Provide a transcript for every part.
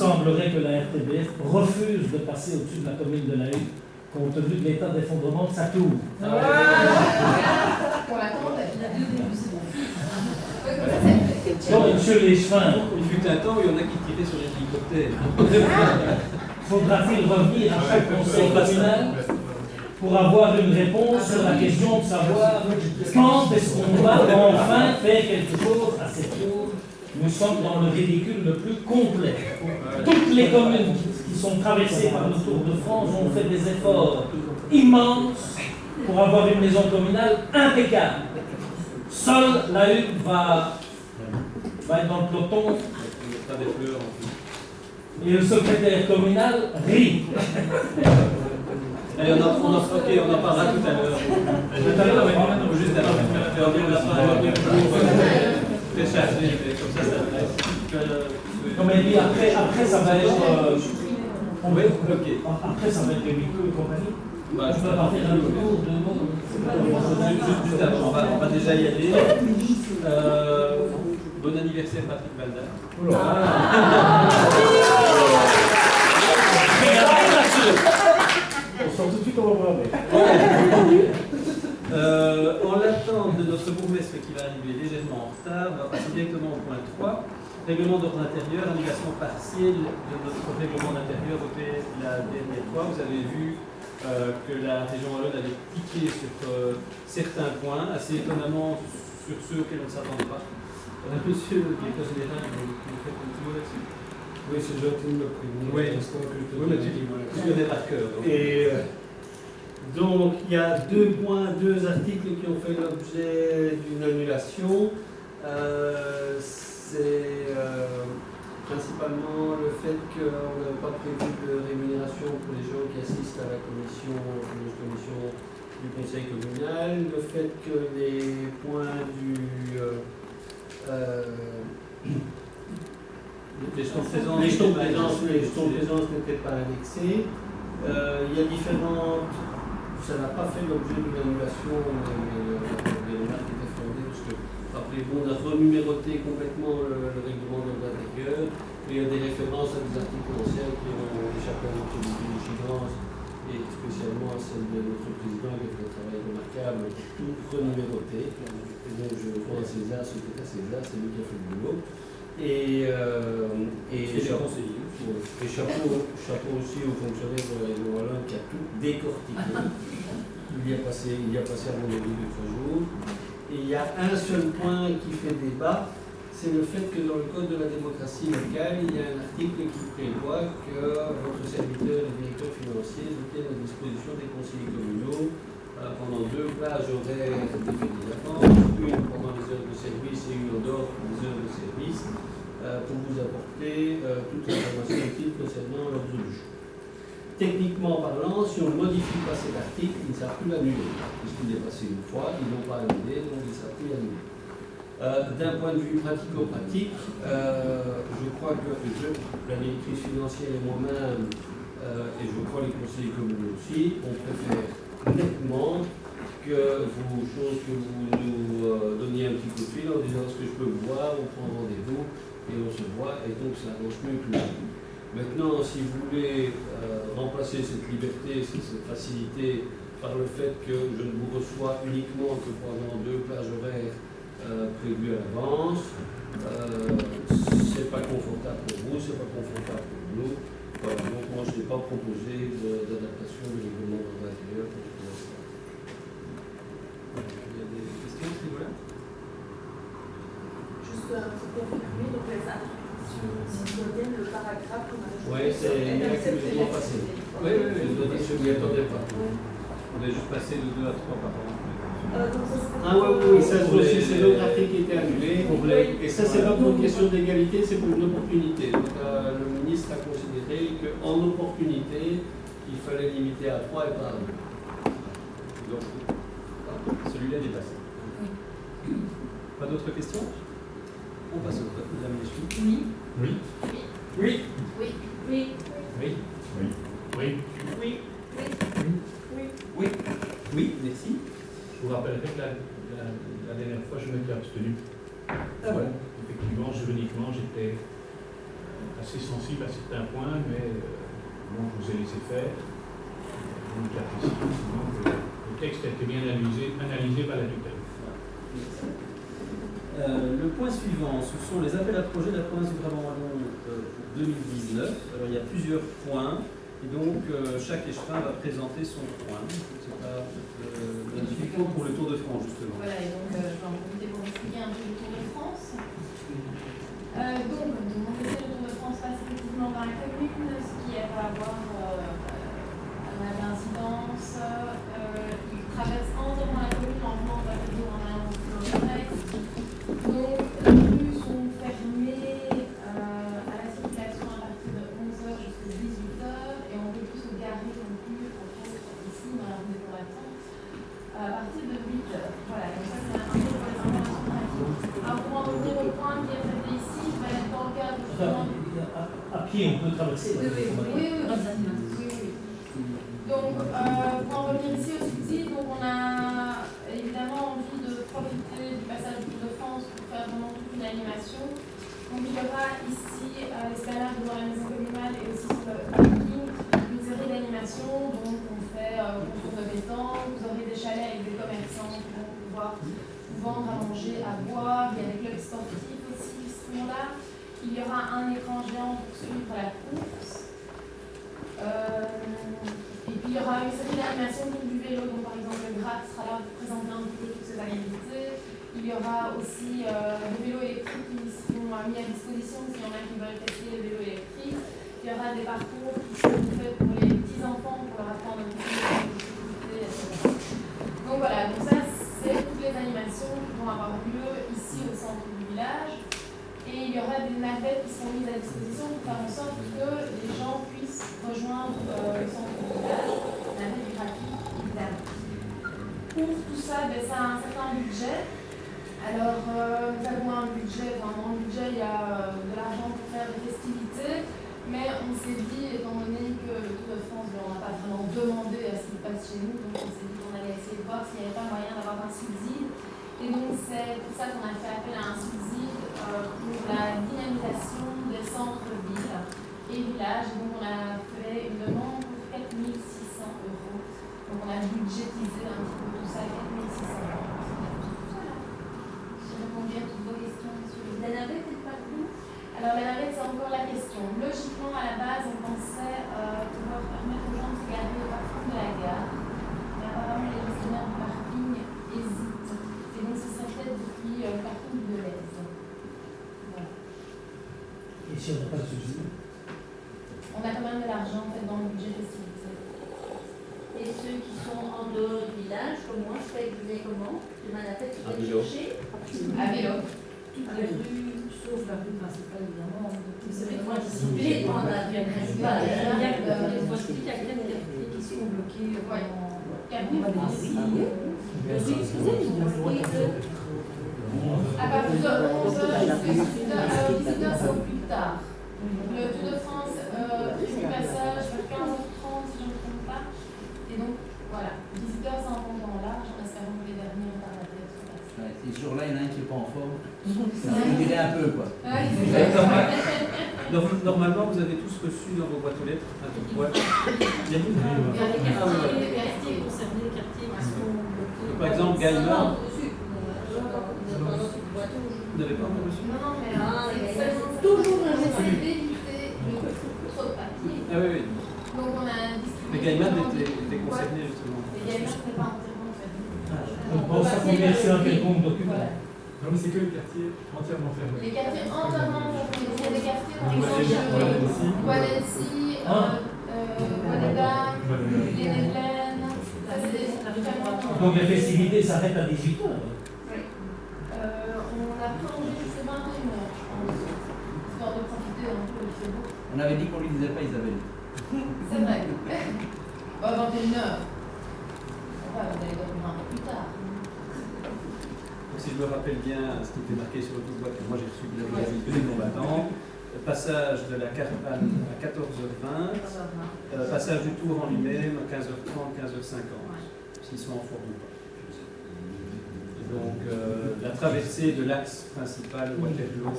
semblerait que la RTBF refuse de passer au-dessus de la commune de La Hutte, compte tenu de l'état d'effondrement de sa tour. Pour l'attendre, il a deux débuts, c'est bon. Donc, monsieur Léchevin, Il fut un temps où il y en a qui tiraient sur les hélicoptères. faudra-t-il revenir à chaque conseil communal pour avoir une réponse sur la question de savoir quand est-ce qu'on va enfin faire quelque chose à cette tour? Nous sommes dans le ridicule le plus complet. Toutes les communes qui sont traversées par le Tour de France ont fait des efforts immenses pour avoir une maison communale impeccable. Seule La Hutte va être dans le peloton. Pas des fleurs en plus. Et le secrétaire communal rit. Allez, on en parlera tout à l'heure. Tout à l'heure, mais juste avant de faire dire la fin. Très chargé, mais comme ça reste. Comme elle dit, après ça va être. Oui, ok. Après ça va être le micro et compagnie. Bah, Je peux pas faire un tour de mots. Juste avant, on va déjà y aller. Bon anniversaire Patrick Valda. On sort tout de suite, on va voir. En l'attente de notre bourgmestre qui va arriver légèrement en retard, on va passer directement au point 3. Règlement d'ordre intérieur, annulation partielle de notre règlement d'intérieur voté la dernière fois. Vous avez vu que la région wallonne avait cliqué sur certains points, assez étonnamment sur ceux auxquels on ne s'attendait pas. Monsieur le directeur général, vous faites un petit mot là-dessus? Oui, c'est gentil de me prévenir. Oui, mais tu connais par cœur. Donc, il y a deux points, deux articles qui ont fait l'objet d'une annulation. C'est principalement le fait qu'on n'avait pas prévu de rémunération pour les gens qui assistent à la commission du conseil communal, le fait que les points Les jetons de présence n'étaient pas indexés. Il y a différentes. Ça n'a pas fait l'objet d'une annulation, mais les remarques étaient fondées, parce que, rappelez-vous, on a renuméroté complètement le règlement de l'intérieur, mais il y a des références à des articles anciens qui ont échappé à notre vigilance, et spécialement à celle de notre président qui a fait un travail remarquable pour tout renuméroter. Et donc, je rends à César ce qui est à César, c'est lui qui a fait le boulot. Et chapeau aussi au fonctionnaire de la région wallonne qui a tout décortiqué. Il y a passé à mon avis 2-3 jours. Et il y a un seul point qui fait débat, c'est le fait que dans le Code de la démocratie locale, il y a un article qui prévoit que votre serviteur et directeur financier se tiennent à disposition des conseillers communaux pendant 2 plages horaires définies d'avance, une pendant les heures de service et une en dehors des heures de service, pour vous apporter toute l'information utile concernant l'ordre du jour. Techniquement parlant, si on ne modifie pas cet article, il ne sera plus annulé. Puisqu'il est passé une fois, ils n'ont pas annulé, donc il ne sera plus annulé. D'un point de vue pratico-pratique, je crois que la directrice financière et moi-même, et je crois les conseillers communaux aussi, on préfère nettement que vous nous donniez un petit coup de fil en disant ce que je peux vous voir, on prend rendez-vous et on se voit, et donc ça avance mieux que le début. Maintenant, si vous voulez remplacer cette liberté, cette facilité par le fait que je ne vous reçois uniquement que pendant 2 plages horaires prévues à l'avance, c'est pas confortable pour vous, c'est pas confortable pour nous. Voilà, donc moi je n'ai pas proposé d'adaptation du règlement d'ordre intérieur. Il y a des questions à ce niveau-là? Juste pour confirmer, donc les articles, si tu reviens le paragraphe qu'on a Oui, c'est exactement passé. Oui, Je ne m'y attendais pas. on est juste passé de 2 à 3 par an. Ah oui, ça c'est l'autre article qui était annulé. Et ça, c'est pas pour une question d'égalité, c'est pour une opportunité. Donc le ministre a considéré qu'en opportunité, il fallait limiter à 3 et pas à 2. Donc, celui-là est dépassé. Pas d'autres questions? On passe au vote. Madame Léchevin. Oui. Oui. Oui. Oui. Oui. Oui. Oui. Oui. Oui. Oui. Oui. Oui, merci. Je vous rappellerai que la dernière fois, je m'étais abstenu. Ah voilà. Effectivement, juridiquement, j'étais assez sensible à certains points, mais bon, je vous ai laissé faire. Donc, j'apprécie sinon que le texte a été bien analysé par la tutelle. Le point suivant, ce sont les appels à projets de la province du Brabant Wallon pour 2019. Alors il y a plusieurs points, et donc chaque échevin va présenter son point. C'est pas Philippe pour le Tour de France, justement. Voilà, et donc je vais en profiter pour expliquer un peu le Tour de France. Donc, mon côté, le Tour de France passe effectivement dans la commune, ce qui va avoir l'incidence. Il traverse entièrement la commune en venant vers le jour en allant au Florette. Donc, les rues sont fermées à la circulation à partir de 11h jusqu'à 18h et on peut plus se garer non plus, entre autres ici, dans la rue des combattants, à partir de 8h. Voilà, donc ça c'est un peu pour les informations pratiques. Alors, pour en revenir au point qui est traité ici, je vais être dans le cadre justement. À pied, on peut traverser. Oui. Donc, pour en revenir ici au subside, donc on a évidemment envie de profiter du passage du Tour de France pour faire vraiment toute une animation. Donc, il y aura ici l'escalade devant la maison communale et aussi sur le parking une série d'animations. Donc, on fait concours de pétanque, vous aurez des chalets avec des commerçants qui vont pouvoir vendre à manger, à boire. Il y a des clubs sportifs aussi qui seront là. Il y aura un écran géant pour suivre la course. Et puis il y aura une série d'animations autour du vélo, donc par exemple le GRAT sera là pour présenter un petit peu toutes ces activités. Il y aura aussi des vélos électriques qui seront mis à disposition s'il y en a qui veulent tester les vélos électriques. Il y aura des parcours qui seront faits pour les petits-enfants pour leur apprendre un petit peu de sécurité, etc. Donc voilà, donc ça c'est toutes les animations qui vont avoir lieu ici au centre du village. Et il y aura des navettes qui seront mises à disposition pour faire en sorte que les gens puissent rejoindre le centre du village, navette gratuite évidemment. Pour tout ça, ça a un certain budget. Alors, nous avons un budget, dans le budget, il y a de l'argent pour faire des festivités, mais on s'est dit, étant donné que le Tour de France, on n'a pas vraiment demandé à ce qui se passe chez nous, donc on s'est dit qu'on allait essayer de voir s'il n'y avait pas moyen d'avoir un subside. Et donc, c'est pour ça qu'on a fait appel à un subside pour la dynamisation des centres-villes et villages. Et donc, on a fait une demande pour 4 600 €. Donc, on a budgétisé un petit peu tout ça, 4 600 €. Je réponds bien à toutes vos questions, monsieur. La navette est pas cool. Alors, la navette, c'est encore la question. Logiquement, à la base, on pensait pouvoir permettre aux gens de se garer au parking de la gare. Mais apparemment, les gestionnaires du parking hésitent. Et donc, ce serait peut-être depuis le parking de l'Aise. Voilà. Et si on n'a pas de subside? On a quand même de l'argent en fait, dans le budget festivité. Et ceux qui sont en dehors du village, comme moi, je fais comment? Je m'en appelle qui À viennent vélo. chercher. À vélo. Toutes les rues, sauf la rue principale, évidemment. C'est vrai qu'il faut anticiper dans la rue principale. Il y a Ouais. des possibilités, il y a quand même des quartiers qui sont bloqués. Ouais. À partir de 11h jusqu'à 18h, c'est au plus tard. Le Tour de France du passage vers 15h30, si je ne me trompe pas. Et donc, voilà, 18h, c'est un temps large, en espérant que les derniers par la tête. Ouais, ces jours-là, il y en a un qui n'est pas en forme. Ça vous dirait un peu, quoi. Ouais, c'est ça. Normalement, vous avez tous reçu dans vos boîtes aux lettres un toute boîte. Il y a une- Il y a les quartiers concernés, les quartiers qui sont bloqués. Par exemple, Gaïma. Vous n'avez pas encore reçu? Non, non, mais c'est toujours on essaie d'éviter le trop de papier. Ah oui, oui. Donc on a distribué. Mais Gaïman était concerné justement. Et Gaïman n'est pas entièrement fait. On pense à combien sur un quelconque document. Voilà. Non, mais c'est que les quartiers entièrement fermés. Les quartiers entièrement fermés. Il y a des quartiers par Guadeloupe, exemple Guadeloupe, Bois des Dames, les Nègles. Ça c'est des Donc les festivités s'arrêtent à 18h. on a prolongé jusqu'à 21h, je pense, histoire de profiter un peu du beau. On avait dit qu'on lui disait pas Isabelle. C'est vrai. Bon, 21h. On va aller dormir un peu plus tard. Donc, si je me rappelle bien ce qui était marqué sur le toute boîte que moi j'ai reçu de la des combattants, passage de la Carpane à 14h20, passage du Tour en lui-même à 15h30, 15h50, s'ils sont en forme ou pas. Donc la traversée de l'axe principal Waterloo,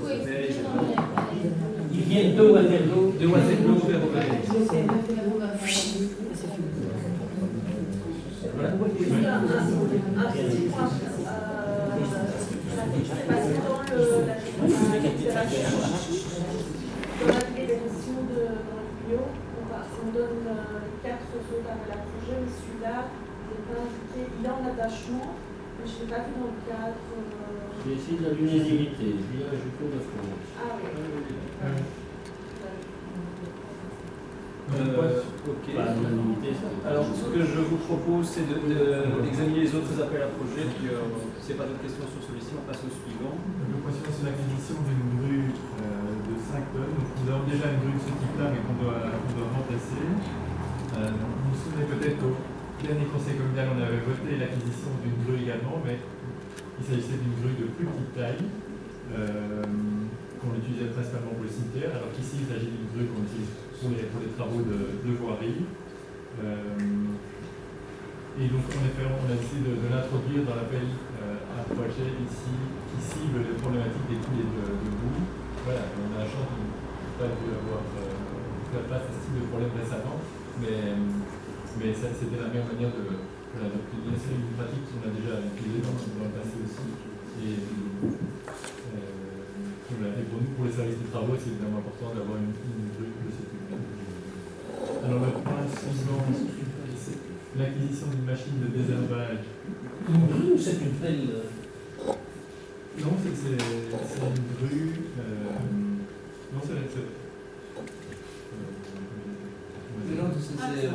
Reveil, Ils viennent de Waterloo. de Waterloo vers Reveil. Voilà. Dans la définition de tuyau, on donne 4 sauvegardes à la projet, mais celui-là, il est indiqué, il est en attachement, mais je ne l'ai pas vu dans le cadre. J'ai essayé de la l'unanimité, je lui ai ajouté 9 points. Ah oui. Ok. Pas l'unanimité, c'est Alors, ce que je vous propose, c'est d'examiner les autres appels à projets. Puis, s'il n'y a pas d'autres questions sur celui-ci, on passe au suivant. Le point suivant, c'est l'acquisition d'une grue de 5 tonnes. Donc, nous avons déjà une grue de ce type-là, mais qu'on doit remplacer. Vous vous souvenez peut-être qu'au dernier conseil communal, on avait voté l'acquisition d'une grue également, mais il s'agissait d'une grue de plus petite taille, qu'on utilisait principalement pour le cimetière, alors qu'ici, il s'agit d'une grue qu'on utilise pour les travaux de voirie. Et donc, en effet, on a décidé de l'introduire dans l'appel à projet ici, qui cible les problématiques des coûts de boue. Voilà, on a la chance de ne pas dû avoir faire face à ce type de problème récemment, mais c'était la meilleure manière de laisser une pratique qu'on a déjà utilisée dans le passé aussi. Et pour nous, pour les services de travaux, c'est évidemment important d'avoir une grue de ce type. Alors, le point suivant, c'est l'acquisition d'une machine de désherbage. Une grue ou c'est une pelle? Non, c'est une grue. Non, c'est. Non, c'est les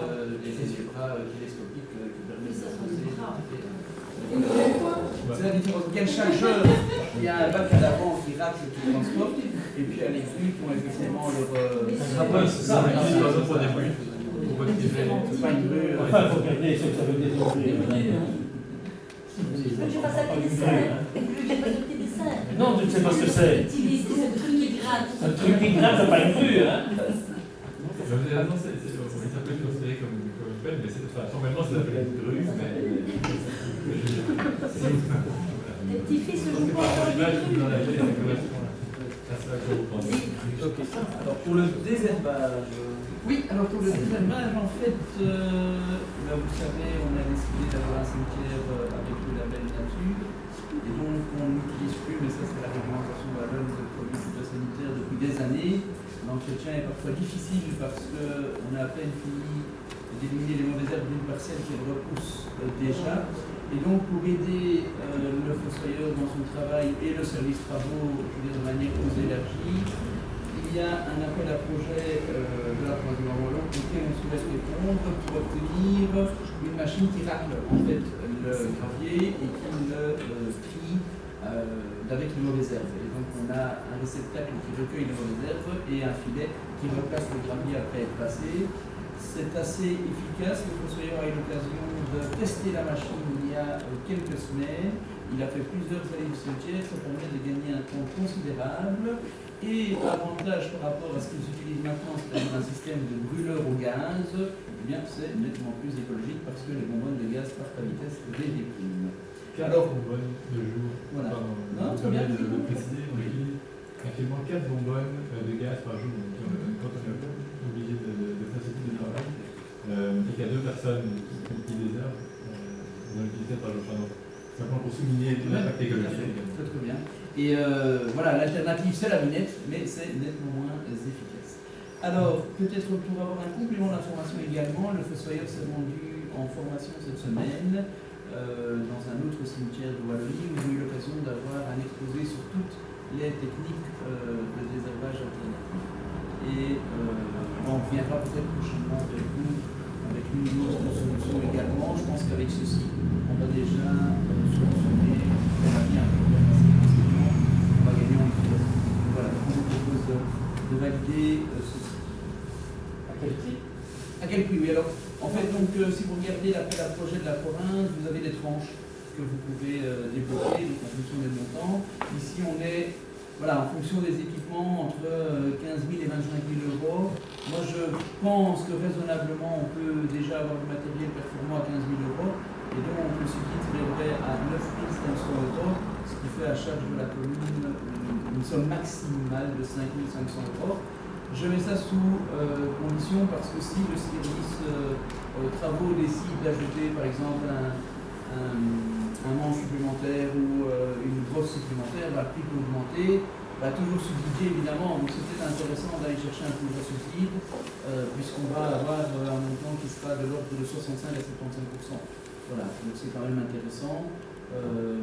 bras télescopiques qui permettent de c'est la différence. Il y a le chargeur, il y a un bac à l'avant qui rate et qui transporte, et puis il y a les grues qui ont effectivement leur. C'est ça, on utilise par exemple pour des grues. C'est pas une grue. Enfin, il faut regarder ce que ça veut dire. Je passe à petit dessin. Je passe au petit dessin. Non, tu ne sais pas ce que c'est. Utiliser ce truc qui gratte. Un truc qui gratte, c'est pas une grue, hein. Vous avez raison, ça peut être considéré comme une pelle, mais formellement, ça s'appelle une grue. Les petits fils se jouent pas dans l'image les dans la trucs. ça correspond à ce que vous pensez. Ok. Alors, pour le désherbage. Oui, alors pour le désherbage, en fait, vous savez, on a décidé d'avoir un cimetière avec le label nature, et donc on n'utilise plus, mais ça c'est la réglementation wallonne de produits phytosanitaires depuis des années. L'entretien est parfois difficile parce qu'on a à peine fini d'éliminer les mauvaises herbes d'une parcelle qui repousse déjà. Et donc pour aider le fossoyeur dans son travail et le service travaux, je veux dire, de manière plus élargie, il y a un appel à projet de la Troisième Wallon auquel on souhaite répondre pour obtenir une machine qui racle en fait le gravier et qui le trie avec les mauvaises herbes. Et donc on a un réceptacle qui recueille les mauvaises herbes et un filet qui replace le gravier après être passé. C'est assez efficace. Le fossoyeur a eu l'occasion de tester la machine il y a quelques semaines. Il a fait plusieurs allées du cimetière. Ça permet de gagner un temps considérable. Et avantage par rapport à ce qu'ils utilisent maintenant, c'est-à-dire un système de brûleur au gaz, eh bien c'est nettement plus écologique parce que les bonbonnes de gaz partent à vitesse des déprimes. 4 bonbonnes de jour. Voilà. Non, c'est bien de préciser, on utilise actuellement 4 bonbonnes de gaz par jour. Donc, quand on est obligé de faire ce type de travail, et qu'il y a 2 personnes qui désherbent, on va l'utiliser par jour. Simplement pour souligner l'impact écologique. Très très bien. Et voilà, l'alternative c'est la vinette, mais c'est nettement moins efficace. Alors, peut-être pour avoir un complément d'information également, le fossoyeur s'est rendu en formation cette semaine dans un autre cimetière de Wallonie où j'ai eu l'occasion d'avoir un exposé sur toutes les techniques de désherbage alternatif. Et on reviendra peut-être prochainement avec vous avec une autre solution également. Je pense qu'avec ceci, on va déjà solutionner bien un problème assez conséquent. On va gagner en vitesse. Voilà, on vous propose de valider ceci. À quel prix? À quel prix? Oui, alors, en fait, donc, si vous regardez l'appel à projet de la province, vous avez des tranches que vous pouvez débloquer donc, en fonction des montants. Ici, on est voilà, en fonction des équipements entre 15 000 et 25 000 euros. Moi, je pense que raisonnablement, on peut déjà avoir du matériel performant à 15 000 euros. Et donc le subside s'élèverait à 9 500 €, ce qui fait à charge de la commune une somme maximale de 5 500 €. Je mets ça sous condition parce que si le service travaux décide d'ajouter par exemple un manche supplémentaire ou une brosse supplémentaire, le prix peut augmenter, va toujours subsidier évidemment. Donc c'est peut-être intéressant d'aller chercher un plus gros subside puisqu'on va avoir un montant qui sera de l'ordre de 65 à 75%. Voilà, donc c'est quand même intéressant.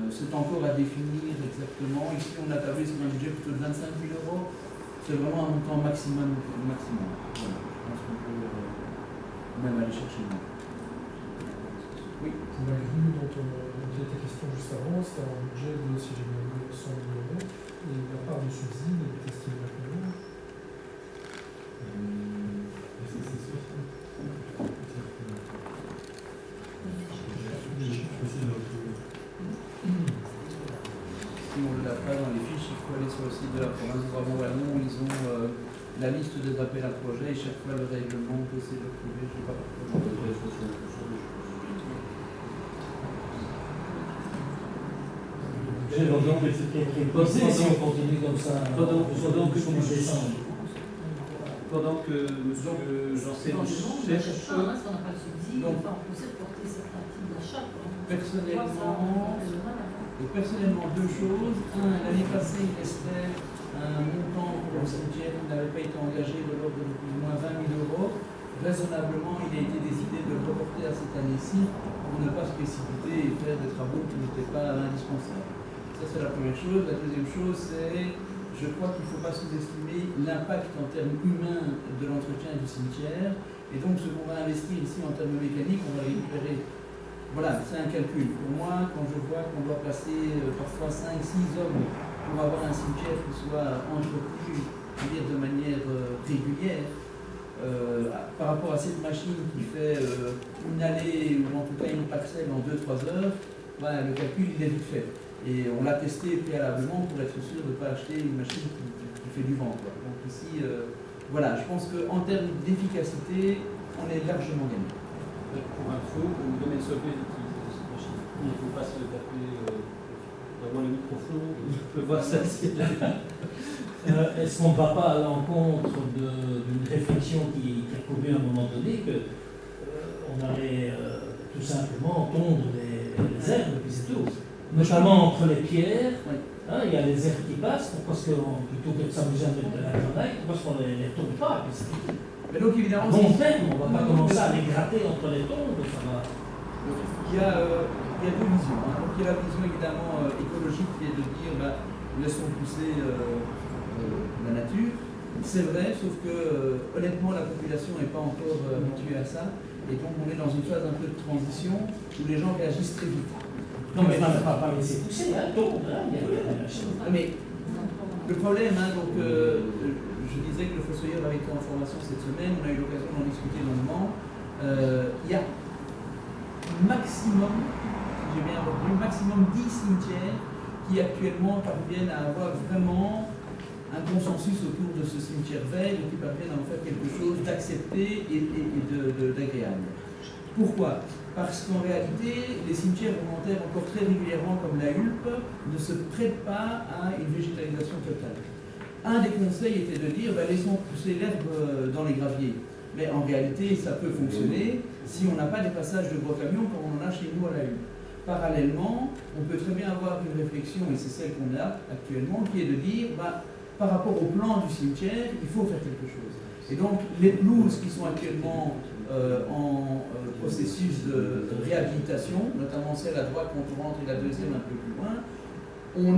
C'est encore à définir exactement. Ici on a tablé sur un budget plutôt de 25 000 €. C'est vraiment un montant maximum. Voilà, je pense qu'on peut même aller chercher moins. Oui. La grille dont on a été question juste avant, c'était un budget de, si j'ai bien vu, 100 000 €. Et la part du subside est estimée à combien? Si on ne l'a pas dans les fiches, il faut aller sur le site de la province de Brabant-Wallon. Ils ont la liste des appels à projets et chaque fois le règlement peut essayer de le trouver. Je ne sais pas pourquoi. Je vais donc posé si on continue comme ça. Pendant que M. Janssen cherche. On n'a pas de subside, on peut supporter certains types d'achats. Personnellement, deux choses. Un, l'année passée, il restait un montant pour le cimetière qui n'avait pas été engagé de l'ordre de plus ou moins 20 000 €. Raisonnablement, il a été décidé de le reporter à cette année-ci pour ne pas se précipiter et faire des travaux qui n'étaient pas indispensables. Ça, c'est la première chose. La deuxième chose, c'est, je crois qu'il ne faut pas sous-estimer l'impact en termes humains de l'entretien du cimetière. Et donc, ce qu'on va investir ici en termes mécaniques, on va récupérer. Voilà, c'est un calcul. Pour moi, quand je vois qu'on doit passer parfois 5-6 hommes pour avoir un cimetière qui soit entretenu de manière régulière, par rapport à cette machine qui fait une allée ou en tout cas une parcelle en 2-3 heures, voilà, le calcul il est vite fait. Et on l'a testé préalablement pour être sûr de ne pas acheter une machine qui fait du vent, quoi. Donc ici, voilà, je pense qu'en termes d'efficacité, on est largement gagné. Pour info, le domaine SOP utilise cette machine. Il ne faut pas se taper dans le microphone. On peut voir ça. Est-ce qu'on ne va pas à l'encontre d'une réflexion qui a couru à un moment donné qu'on allait tout simplement tondre les herbes, et puis c'est tout. Notamment entre les pierres, hein, il y a les herbes qui passent, parce que plutôt que de s'amuser à mettre de la grenade, parce qu'on ne les tombe pas, puis c'est tout. Mais donc évidemment, bon terme, on ne va pas commencer à les gratter entre les tombes, ça va. Il y a deux visions. Hein. Donc il y a la vision évidemment écologique qui est de dire laissons pousser la nature. C'est vrai, sauf que honnêtement la population n'est pas encore habituée à ça. Et donc on est dans une phase un peu de transition où les gens réagissent très vite. Non mais on ne va pas laisser pousser, hein, tondre, hein, il y a la chose. Mais le problème, hein, donc je disais que le fossoyeur avait été en formation cette semaine, on a eu l'occasion d'en discuter longuement. Il y a maximum, si j'ai bien retenu, maximum 10 cimetières qui actuellement parviennent à avoir vraiment un consensus autour de ce cimetière veille et qui parviennent à en faire quelque chose d'accepté et d'agréable. Pourquoi? Parce qu'en réalité, les cimetières volontaires encore très régulièrement, comme la Hulpe, ne se prêtent pas à une végétalisation totale. Un des conseils était de dire, laissons pousser l'herbe dans les graviers. Mais en réalité, ça peut fonctionner si on n'a pas des passages de gros camions comme on en a chez nous à la Hulpe. Parallèlement, on peut très bien avoir une réflexion, et c'est celle qu'on a actuellement, qui est de dire, par rapport au plan du cimetière, il faut faire quelque chose. Et donc, les pelouses qui sont actuellement en processus de réhabilitation, notamment celle à droite quand on rentre et la deuxième un peu plus loin, on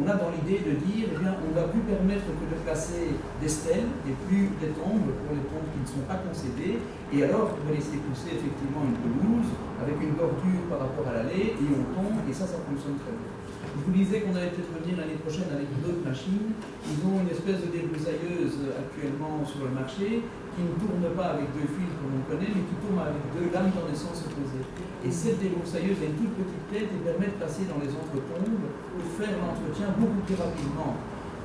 a dans l'idée de dire, eh bien, on ne va plus permettre que de placer des stèles et plus des tombes pour les tombes qui ne sont pas concédées, et alors on va laisser pousser effectivement une pelouse avec une bordure par rapport à l'allée, et on tombe, et ça fonctionne très bien. Je vous disais qu'on allait peut-être revenir l'année prochaine avec d'autres machines. Ils ont une espèce de débroussailleuse actuellement sur le marché qui ne tourne pas avec deux fils comme on connaît, mais qui tourne avec deux lames dans des sens opposés. Et cette débroussailleuse a une toute petite tête et permet de passer dans les entretombes pour faire l'entretien beaucoup plus rapidement.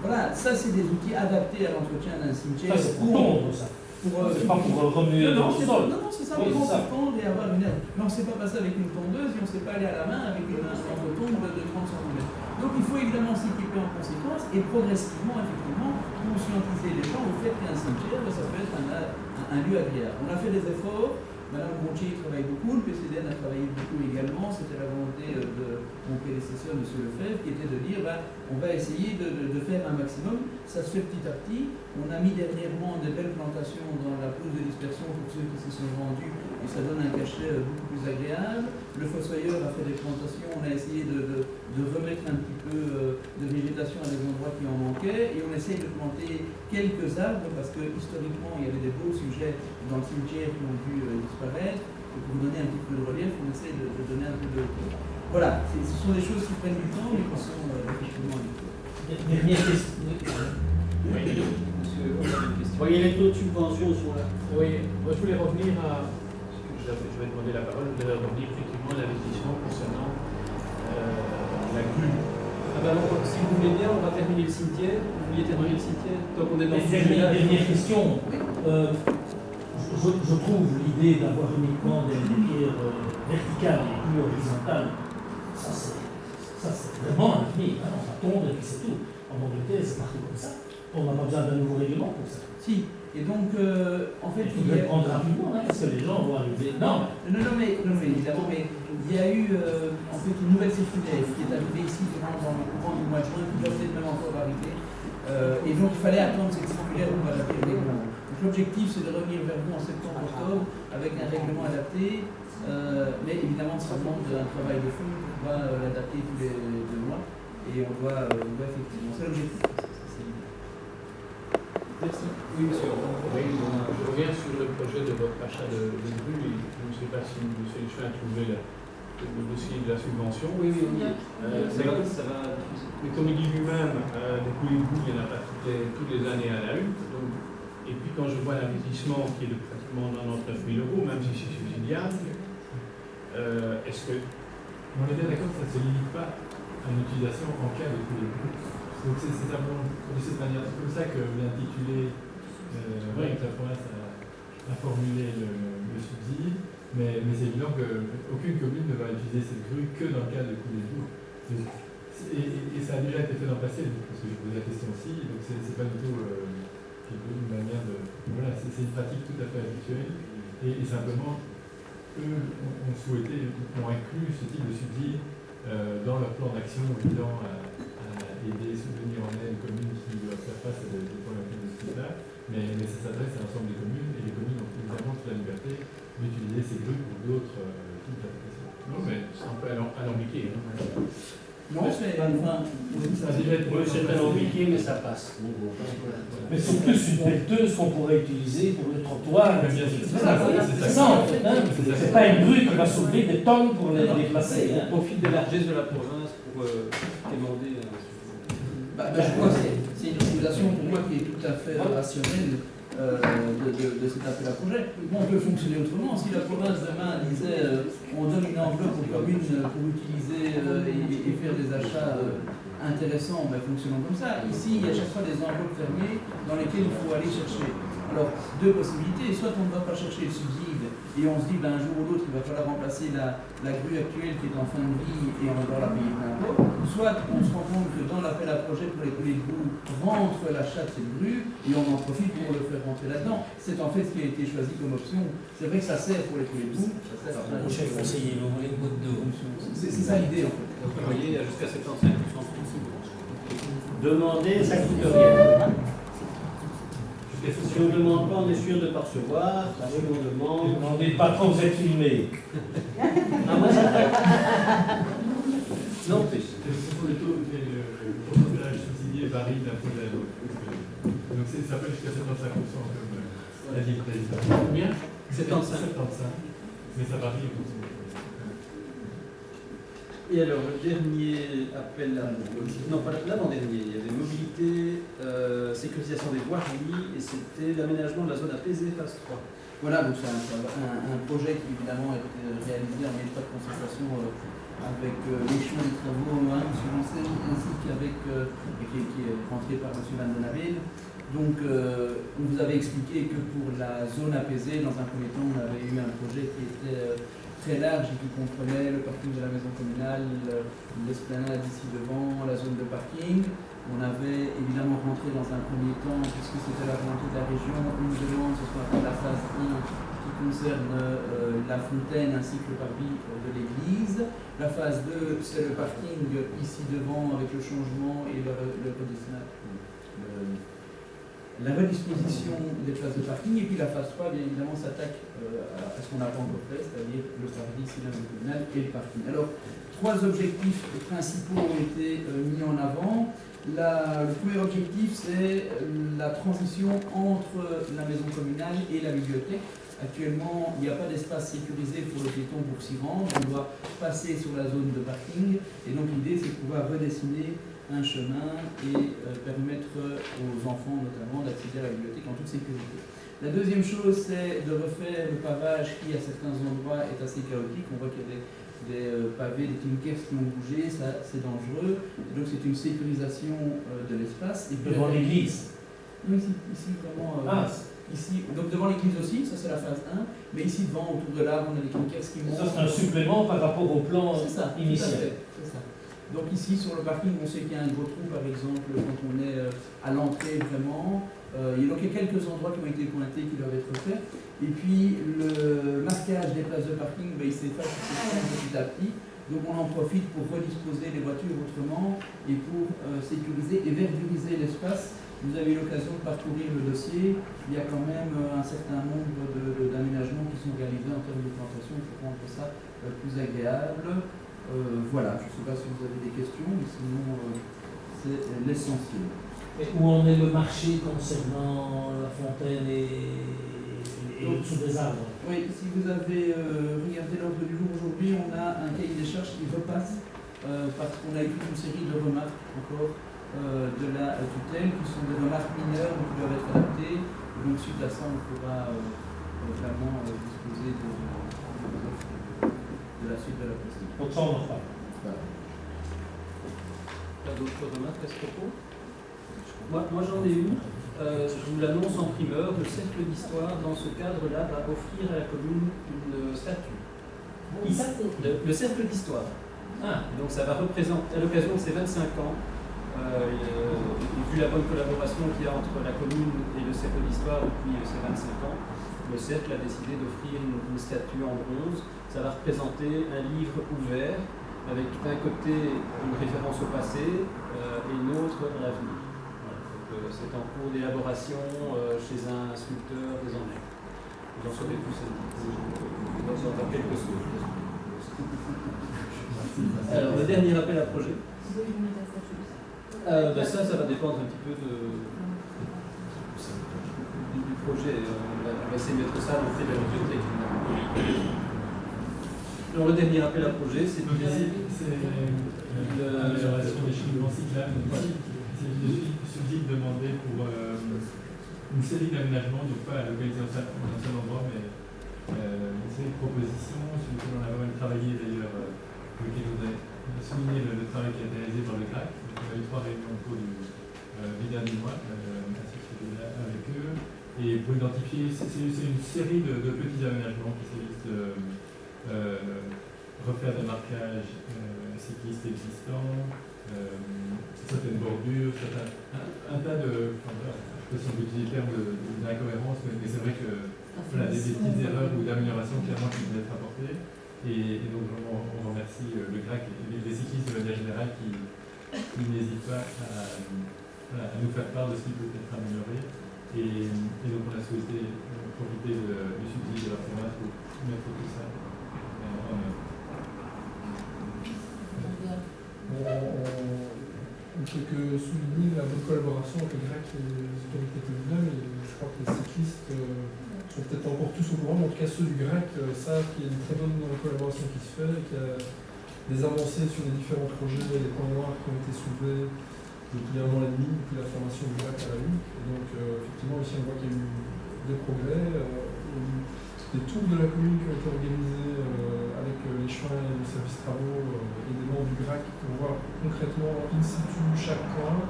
Voilà, ça c'est des outils adaptés à l'entretien d'un cimetière. C'est pour tondre ça. C'est pas pour remuer Non, le sol. c'est ça, Oui, pour c'est ça. tondre et avoir une aide. Mais on ne s'est pas passé avec une tondeuse et on ne s'est pas allé à la main avec une tonde de 30 cm. Donc il faut évidemment s'équiper en conséquence et progressivement, effectivement, conscientiser les gens au fait qu'un cimetière, ça peut être un lieu agréable. On a fait des efforts. Madame Gontier travaille beaucoup, le PCDN a travaillé beaucoup également. C'était la volonté de mon prédécesseur, M. Lefebvre, qui était de dire on va essayer de faire un maximum. Ça se fait petit à petit. On a mis dernièrement des belles plantations dans la pelouse de dispersion pour ceux qui se sont vendus et ça donne un cachet beaucoup plus agréable. Le fossoyeur a fait des plantations. On a essayé de remettre un petit peu de végétation à des endroits qui en manquaient et on essaye de planter quelques arbres parce que historiquement il y avait des beaux sujets dans le cimetière qui ont dû disparaître. Et pour donner un petit peu de relief, on essaie de donner un peu de... Voilà, ce sont des choses qui prennent du temps mais qui sont effectivement Dernière question. Oui. Monsieur, on a une question. Voyez, les taux de subvention sont là. Oui, moi je voulais revenir à. Je vais demander la parole, je voulais revenir effectivement à l'investissement concernant la grue. Ah ben alors, si vous voulez bien, on va terminer le cimetière. Vous vouliez terminer le cimetière tant qu'on est dans ce sujet-là. Dernière question. Je trouve l'idée d'avoir uniquement des pierres verticales et plus horizontales, ça c'est vraiment un avenir. On va tondre et puis c'est tout. En Angleterre, c'est partout comme ça. On n'a pas besoin d'un nouveau règlement pour ça. Si, et donc en fait Il faut le prendre rapidement, parce que les gens vont arriver. Non, mais évidemment, mais il y a eu en fait une nouvelle circulaire qui est arrivée ici dans le courant du mois de juin, qui doit peut-être même encore arriver. Et donc il fallait attendre cette circulaire pour adapter le règlement. Donc l'objectif c'est de revenir vers vous en septembre-octobre avec un règlement adapté, mais évidemment ça demande un travail de fond, on va l'adapter tous les 2 mois et on doit effectivement, c'est l'objectif. Merci. Oui, monsieur. Oui, je reviens sur le projet de votre achat de grue et je ne sais pas si M. Lucien a trouvé le dossier de la subvention. Oui, on y est. Ça va. Mais comme il dit lui-même, des coulées de boue, il n'y en a pas toutes les années à la une. Donc, et puis quand je vois l'investissement qui est de pratiquement 99 000 €, même si c'est subsidiable, est-ce que. On est bien d'accord que ça ne se limite pas à une utilisation en cas de coulée de boue. Donc c'est simplement de cette manière, c'est comme ça que l'intitulé la province a formulé le subside, mais c'est évident qu'aucune commune ne va utiliser cette grue que dans le cas de coulée de boue. Et ça a déjà été fait dans le passé, parce que je posais la question aussi, donc c'est pas du tout une manière de... Voilà, c'est une pratique tout à fait habituelle, et simplement, eux ont souhaité, ont inclus ce type de subside dans leur plan d'action visant à aider, soutenir en aide les communes qui doivent faire face à des problématiques de ce type-là, mais ça s'adresse à l'ensemble des communes, et les communes ont évidemment toute la liberté d'utiliser ces grues pour d'autres types d'applications. Non, mais c'est un peu alambiqué. Non, c'est enfin, ça a déjà été C'est alambiqué, mais ça passe. mais c'est plus une pelleteuse qu'on pourrait utiliser pour le trottoir. C'est ça en fait. C'est pas une grue qui va soulever des tonnes pour les déplacer. On profite de la largesse de la province pour demander. Je crois que c'est une utilisation pour moi qui est tout à fait rationnelle de cet appel à projet. Bon, on peut fonctionner autrement. Si la province demain disait on donne une enveloppe aux communes pour utiliser et faire des achats intéressants, fonctionnons comme ça. Ici, il y a chaque fois des enveloppes fermées dans lesquelles il faut aller chercher. Alors, 2 possibilités. Soit on ne va pas chercher le subside et on se dit un jour ou l'autre il va falloir remplacer la grue actuelle qui est en fin de vie et on va devoir la payer plein pot. Soit on se rend compte que dans l'appel à projet pour les coulées de boue rentre l'achat de cette grue et on en profite pour le faire rentrer là-dedans. C'est en fait ce qui a été choisi comme option. C'est vrai que ça sert pour les coulées de boue. Mon chef conseiller, vous voulez une goutte d'eau. C'est ça l'idée en fait. Donc, vous voyez, il y a jusqu'à 75% Demander, ça coûte rien. Si on ne demande pas, on est sûr de ne pas recevoir. Si on demande. Demandez pas trop, vous êtes filmé. Non, le pourcentage subsidié varie d'un projet à l'autre. Donc ça peut jusqu'à 75% comme l'a dit le président. Combien 75. Mais ça varie en fonction. Et alors, le dernier appel à... Non, pas l'avant-dernier. Il y avait mobilité, sécurisation des voiries, et c'était l'aménagement de la zone apaisée phase 3. Voilà, donc c'est un projet qui évidemment a été réalisé en étroite concertation avec les chemins de travaux, M. Lancel, ainsi qu'avec, qui est rentré par M. Van den Abel. Donc, on vous avait expliqué que pour la zone apaisée, dans un premier temps, on avait eu un projet qui était très large et qui comprenait le parking de la maison communale, l'esplanade ici devant, la zone de parking. On avait évidemment rentré dans un premier temps, puisque c'était la volonté de la région, une demande, ce soit la phase 1 qui concerne la fontaine ainsi que le parvis de l'église. La phase 2, c'est le parking ici devant avec le changement et la redisposition des places de parking. Et puis la phase 3, bien évidemment, s'attaque à ce qu'on n'a pas encore fait, c'est-à-dire le parvis ici dans le communal et le parking. Alors, 3 objectifs principaux ont été mis en avant. Le premier objectif, c'est la transition entre la maison communale et la bibliothèque. Actuellement, il n'y a pas d'espace sécurisé pour le piéton pour s'y rendre. On doit passer sur la zone de parking. Et donc, l'idée, c'est de pouvoir redessiner un chemin et permettre aux enfants, notamment, d'accéder à la bibliothèque en toute sécurité. La deuxième chose, c'est de refaire le pavage qui, à certains endroits, est assez chaotique. On voit qu'il y a des pavés, des clinkers qui ont bougé, ça c'est dangereux. Et donc c'est une sécurisation de l'espace. Devant l'église. Oui, ici vraiment. Ici, donc devant l'église aussi, ça c'est la phase 1, mais ici devant, autour de l'arbre, on a des clinkers qui montent. Ça c'est un supplément par rapport au plan initial. C'est ça. Donc ici sur le parking, on sait qu'il y a un gros trou par exemple quand on est à l'entrée vraiment. Il y a donc quelques endroits qui ont été pointés qui doivent être faits. Et puis le marquage des places de parking, il s'efface petit à petit. Donc on en profite pour redisposer les voitures autrement et pour sécuriser et verduriser l'espace. Vous avez eu l'occasion de parcourir le dossier. Il y a quand même un certain nombre d'aménagements qui sont réalisés en termes de plantation pour rendre ça plus agréable. Voilà, je ne sais pas si vous avez des questions, mais sinon c'est l'essentiel. Et où en est le marché concernant la fontaine et sous des arbres? Oui, si vous avez regardé l'ordre du jour aujourd'hui, on a un cahier des charges qui repasse parce qu'on a eu toute une série de remarques encore de la tutelle qui sont des remarques mineures qui doivent être adaptées. Et donc suite à ça, on pourra vraiment disposer de la suite de la procédure. Donc ça, on en fera. Voilà. Pas d'autres remarques à ce propos? Moi j'en ai une, je vous l'annonce en primeur, le Cercle d'Histoire, dans ce cadre-là, va offrir à la commune une statue. Qui ça? Le Cercle d'Histoire. Donc ça va représenter, à l'occasion de ses 25 ans, vu la bonne collaboration qu'il y a entre la commune et le Cercle d'Histoire depuis ces 25 ans, le Cercle a décidé d'offrir une statue en bronze. Ça va représenter un livre ouvert, avec d'un côté une référence au passé et une autre à l'avenir. C'est en cours d'élaboration chez un sculpteur des Anglais. Vous en saurez plus dans quelques secondes. Alors, le dernier appel à projet. Ça va dépendre un petit peu du projet. On va essayer de mettre ça dans le fait de la bibliothèque. Alors, le dernier appel à projet, c'est l'amélioration des cheminements cyclables. C'est subside demandé pour une série d'aménagements, donc pas localisés dans un seul endroit, mais une série de propositions sur lesquelles on a pas mal travaillé d'ailleurs, pour lesquelles je voudrais souligner le travail qui a été réalisé par le GRAC. Donc, on a eu 3 réunions au cours du dernier mois, avec eux, et pour identifier, c'est une série de petits aménagements qui s'agissent de refaire des marquages cyclistes existants, certaines bordures, un tas de, je sais pas si on peut utiliser le terme d'incohérence, mais c'est vrai que voilà, des petites erreurs ou d'améliorations clairement qui doivent être apportées. Et donc on remercie le GRAC et les cyclistes de manière générale qui n'hésitent pas à nous faire part de ce qui peut être amélioré. Et donc on a souhaité profiter du subside de la province pour mettre tout ça en œuvre. On ne fait que souligner la bonne collaboration avec le GRAC et les autorités communales. Et je crois que les cyclistes sont peut-être encore tous au courant, mais en tout cas ceux du GRAC savent qu'il y a une très bonne collaboration qui se fait, qu'il y a des avancées sur les différents projets, des points noirs qui ont été soulevés depuis 1 an et demi, depuis la formation du GRAC à la une. Et donc effectivement ici on voit qu'il y a eu des progrès. Des tours de la commune qui ont été organisés avec les chemins et le service travaux et des membres du GRAC pour voir concrètement in situ chaque point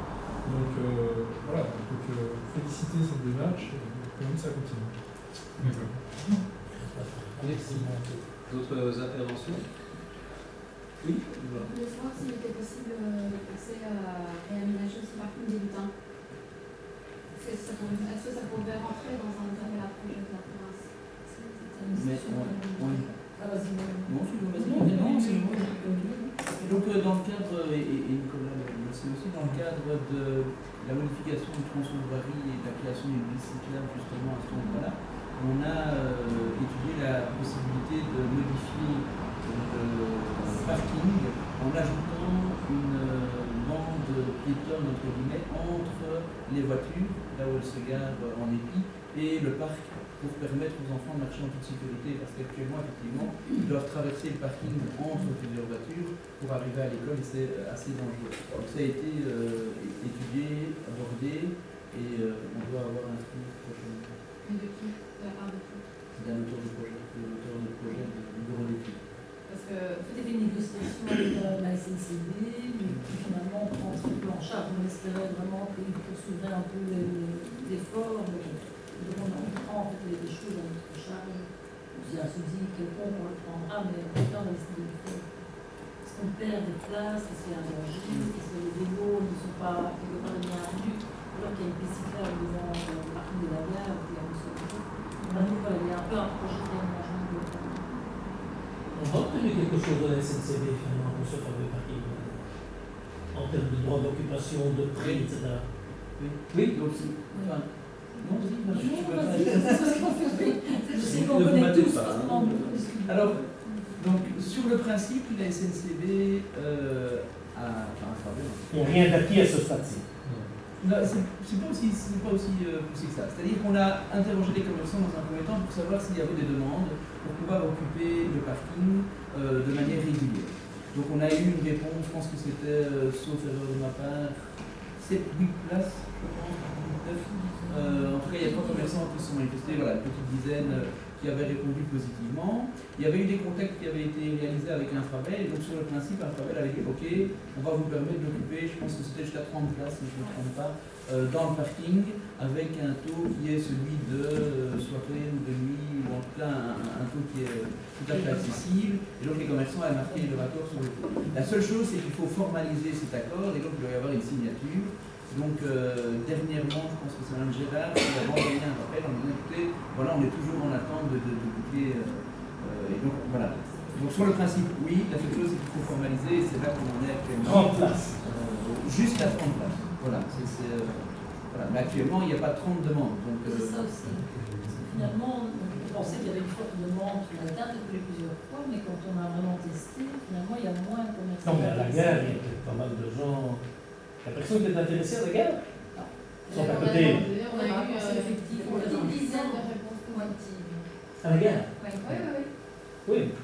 Donc voilà, donc féliciter cette démarche et quand même ça continue. Merci. D'autres interventions? Oui. Je voulais savoir s'il était possible de passer à réaménager ce parking des lutins. Est-ce que ça pourrait rentrer dans un appel à projet de la province? Mais oui. Ah, vas-y, Non, c'est bon. Donc dans le cadre, et Nicolas merci aussi, dans le cadre de la modification du tronçon de voirie et de la création d'une piste cyclable justement à ce moment-là, on a étudié la possibilité de modifier le parking en ajoutant une bande piétonne entre guillemets entre les voitures, là où elles se garent en épi, et le parc, pour permettre aux enfants de marcher en toute sécurité, parce qu'actuellement, effectivement, ils doivent traverser le parking entre plusieurs voitures pour arriver à l'école et c'est assez dangereux. Donc ça a été étudié, abordé, et on doit avoir un truc prochainement. Et de qui? De la part de qui? D'un auteur de projet, du bureau d'études. Parce que vous avez une négociation avec la SNCB, mais qui finalement prend ce peu en charge. On espérait vraiment qu'ils poursuivraient un peu l'effort. Donc on prend en fait les choses à notre charge. S'il y a un subside quelconque, on le prendra, mais en même temps, on va essayer de le faire. Parce qu'on perd des places, parce qu'il y a un danger, parce que les vélos ne sont pas quelque part bien rendus, alors qu'il y a une piste cyclable devant le parking de la gare, il y a une solution. Voilà, il y a un peu un projet d'aménagement de On va obtenir quelque chose de la SNCB finalement pour ce fameux parking en termes de droit d'occupation, de prix, etc. Oui, donc enfin, non, alors, donc, sur le principe, la SNCB a un problème. On rien d'acquis à ce stade-ci. C'est pas aussi poussé que ça. C'est-à-dire qu'on a interrogé les commerçants dans un premier temps pour savoir s'il y avait des demandes pour pouvoir occuper le parking de manière régulière. Donc on a eu une réponse, je pense que c'était, sauf erreur de ma part, 7-8 places, je pense, 9. En tout cas, il y a 3 commerçants qui se sont manifestés, voilà, une petite dizaine qui avaient répondu positivement. Il y avait eu des contacts qui avaient été réalisés avec Infrabel, et donc sur le principe, Infrabel avait dit ok, on va vous permettre d'occuper, je pense que c'était jusqu'à 30 places, si je ne me trompe pas, dans le parking, avec un taux qui est celui de soirée ou de nuit, ou en tout cas un taux qui est tout à fait accessible. Et donc les commerçants avaient marqué leur accord sur le taux. La seule chose, c'est qu'il faut formaliser cet accord, et donc il doit y avoir une signature. Donc dernièrement, je pense que c'est Mme Gérard qui a envoyé un rappel en disant écoutez, voilà, on est toujours en attente de boucler. Et donc voilà. Donc sur le principe, oui, la seule chose c'est qu'il faut formaliser, et c'est là qu'on en est actuellement. 30 places. Juste à 30 places. Voilà. Voilà. Mais actuellement, il n'y a pas 30 demandes. C'est ça aussi. Finalement, on pensait qu'il y avait une forte demande, on a été interpellé plusieurs fois, mais quand on a vraiment testé, finalement, il y a moins de commerçants. Non, mais à la gare, il y a peut-être pas mal de gens. Il y a personne qui est intéressé à la gare? Ils sont à côté. On a eu effectivement une dizaine de réponses positives. À la gare? Oui.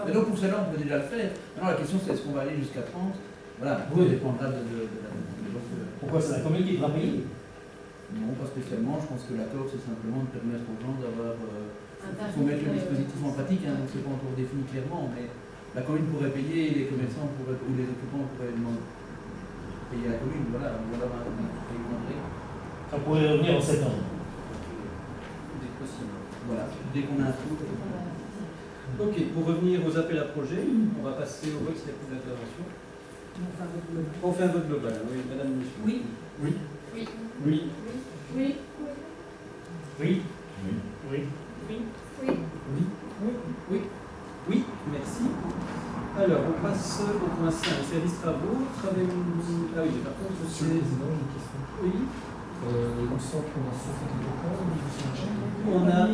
Mais donc pour cela, on peut déjà le faire. Maintenant, la question c'est est-ce qu'on va aller jusqu'à 30? Voilà, Oui. ça dépendra de la. Pourquoi c'est la commune qui devra payer? Non, pas spécialement. Je pense que l'accord, c'est simplement de permettre aux gens d'avoir. Il faut mettre le dispositif en pratique, hein, donc c'est pas encore défini clairement, mais la commune pourrait payer, les commerçants pourraient, ou les occupants pourraient demander payer la commune, voilà, ou alors un prix. Ça pourrait revenir en septembre. Dès que possible. Voilà, dès qu'on a un trou. Ok, pour revenir aux appels à projets, on va passer au vote s'il n'y a plus d'intervention. On fait un vote global, oui, madame Michel. Oui. Oui. Oui. Oui. Oui. Oui. Oui. Oui. Oui. Oui, merci. Alors, on passe au point 5, service travaux. Ah oui, par contre, Monsieur le Président, j'ai une question. Oui. Il me semble qu'on a 60 ans, On a.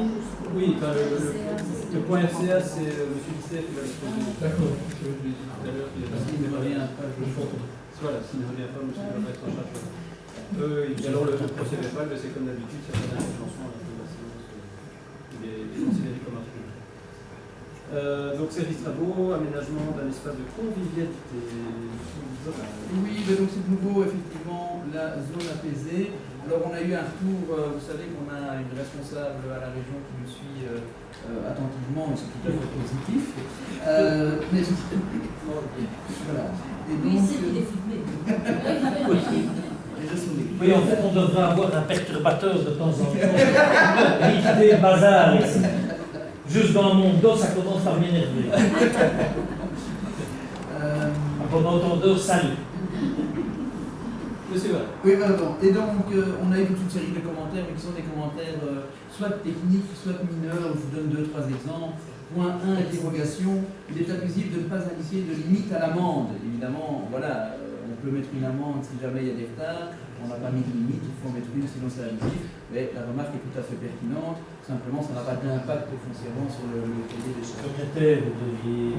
Oui, enfin, le point RCA, c'est M. Bisset qui va l'exposer. D'accord. Je l'ai dit tout à l'heure. S'il ne revient pas, je le fais. Voilà, s'il ne revient pas, monsieur va être en charge. Et alors, le procès verbal, c'est comme d'habitude, c'est pas d'intervention à la fin de la séance. Il est considéré comme un truc. Donc, service travaux, aménagement d'un espace de convivialité. Oui, mais donc c'est de nouveau effectivement la zone apaisée. Alors on a eu un retour, vous savez qu'on a une responsable à la région qui nous suit attentivement, et c'est tout à fait positif. Mais voilà. Et Oui, donc, c'est qu'il est filmé. Oui, en fait, on devrait avoir un perturbateur de temps en temps. Liquider bazar ici. Juste dans mon dos, ça commence par m'énerver. Bon entendeur, salut. Monsieur Val. Oui, pardon. Et donc, on a eu toute une série de commentaires, mais qui sont des commentaires soit techniques, soit mineurs. Je vous donne 2-3 exemples. Point 1, interrogation. Il est abusif de ne pas indiquer de limite à l'amende. Évidemment, voilà, on peut mettre une amende si jamais il y a des retards. On n'a pas mis de limite, il faut en mettre une, sinon c'est abusif. Mais la remarque est tout à fait pertinente. Simplement, ça n'a pas d'impact foncièrement sur le cahier des charges. Secrétaire, vous deviez.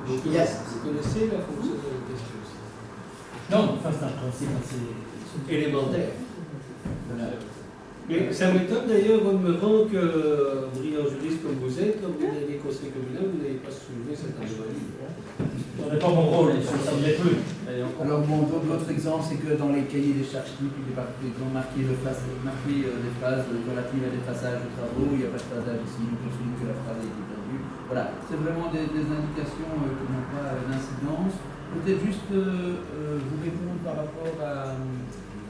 Vous connaissez la fonction de la question aussi? Non, enfin, c'est un principe assez élémentaire. Voilà. Mais ça m'étonne d'ailleurs, au demeurant que, brillant juriste comme vous êtes, quand vous avez les conseils communaux, vous n'avez pas soulevé cette anomalie. Ce n'est pas mon rôle, ça ne l'est plus. Alors, bon, l'autre exemple, c'est que dans les cahiers des charges techniques, ils ont marqué des phrases relatives à des passages de travaux, il n'y a pas de passage ici, donc je souligne que la phrase a été perdue. Voilà, c'est vraiment des indications qui n'ont pas d'incidence. Peut-être juste vous répondre par rapport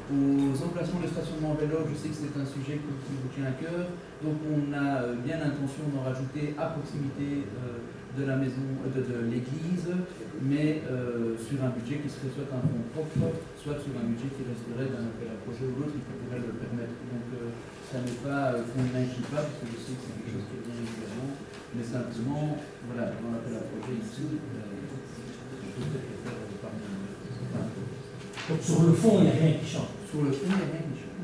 aux emplacements de stationnement vélo. Je sais que c'est un sujet qui vous tient à cœur. Donc on a bien l'intention d'en rajouter à proximité de la maison, de l'église, mais sur un budget qui serait soit un fonds propre, soit sur un budget qui resterait d'un appel à projet ou l'autre, il pourrait le permettre. Donc ça n'est pas qu'on n'inclut pas, parce que je sais que c'est quelque chose qui est bien évidemment, mais simplement, voilà, dans l'appel à projet ici, donc sur le fond, il n'y a rien qui change. Sur le fond, il n'y a rien qui change.